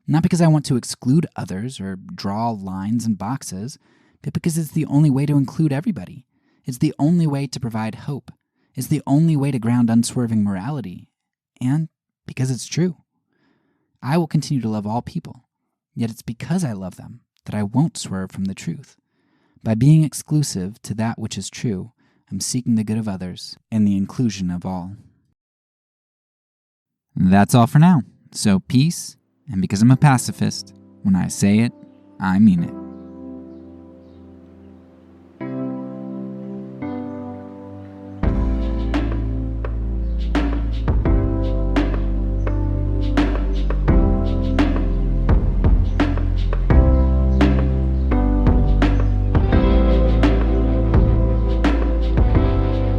Not because I want to exclude others or draw lines and boxes, but because it's the only way to include everybody. It's the only way to provide hope. It's the only way to ground unswerving morality. And because it's true. I will continue to love all people, yet it's because I love them that I won't swerve from the truth. By being exclusive to that which is true, I'm seeking the good of others and the inclusion of all. That's all for now. So peace, and because I'm a pacifist, when I say it, I mean it.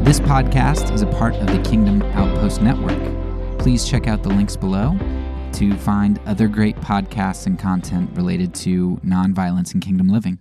This podcast is a part of the Kingdom Outpost Network. Please check out the links below to find other great podcasts and content related to nonviolence and kingdom living.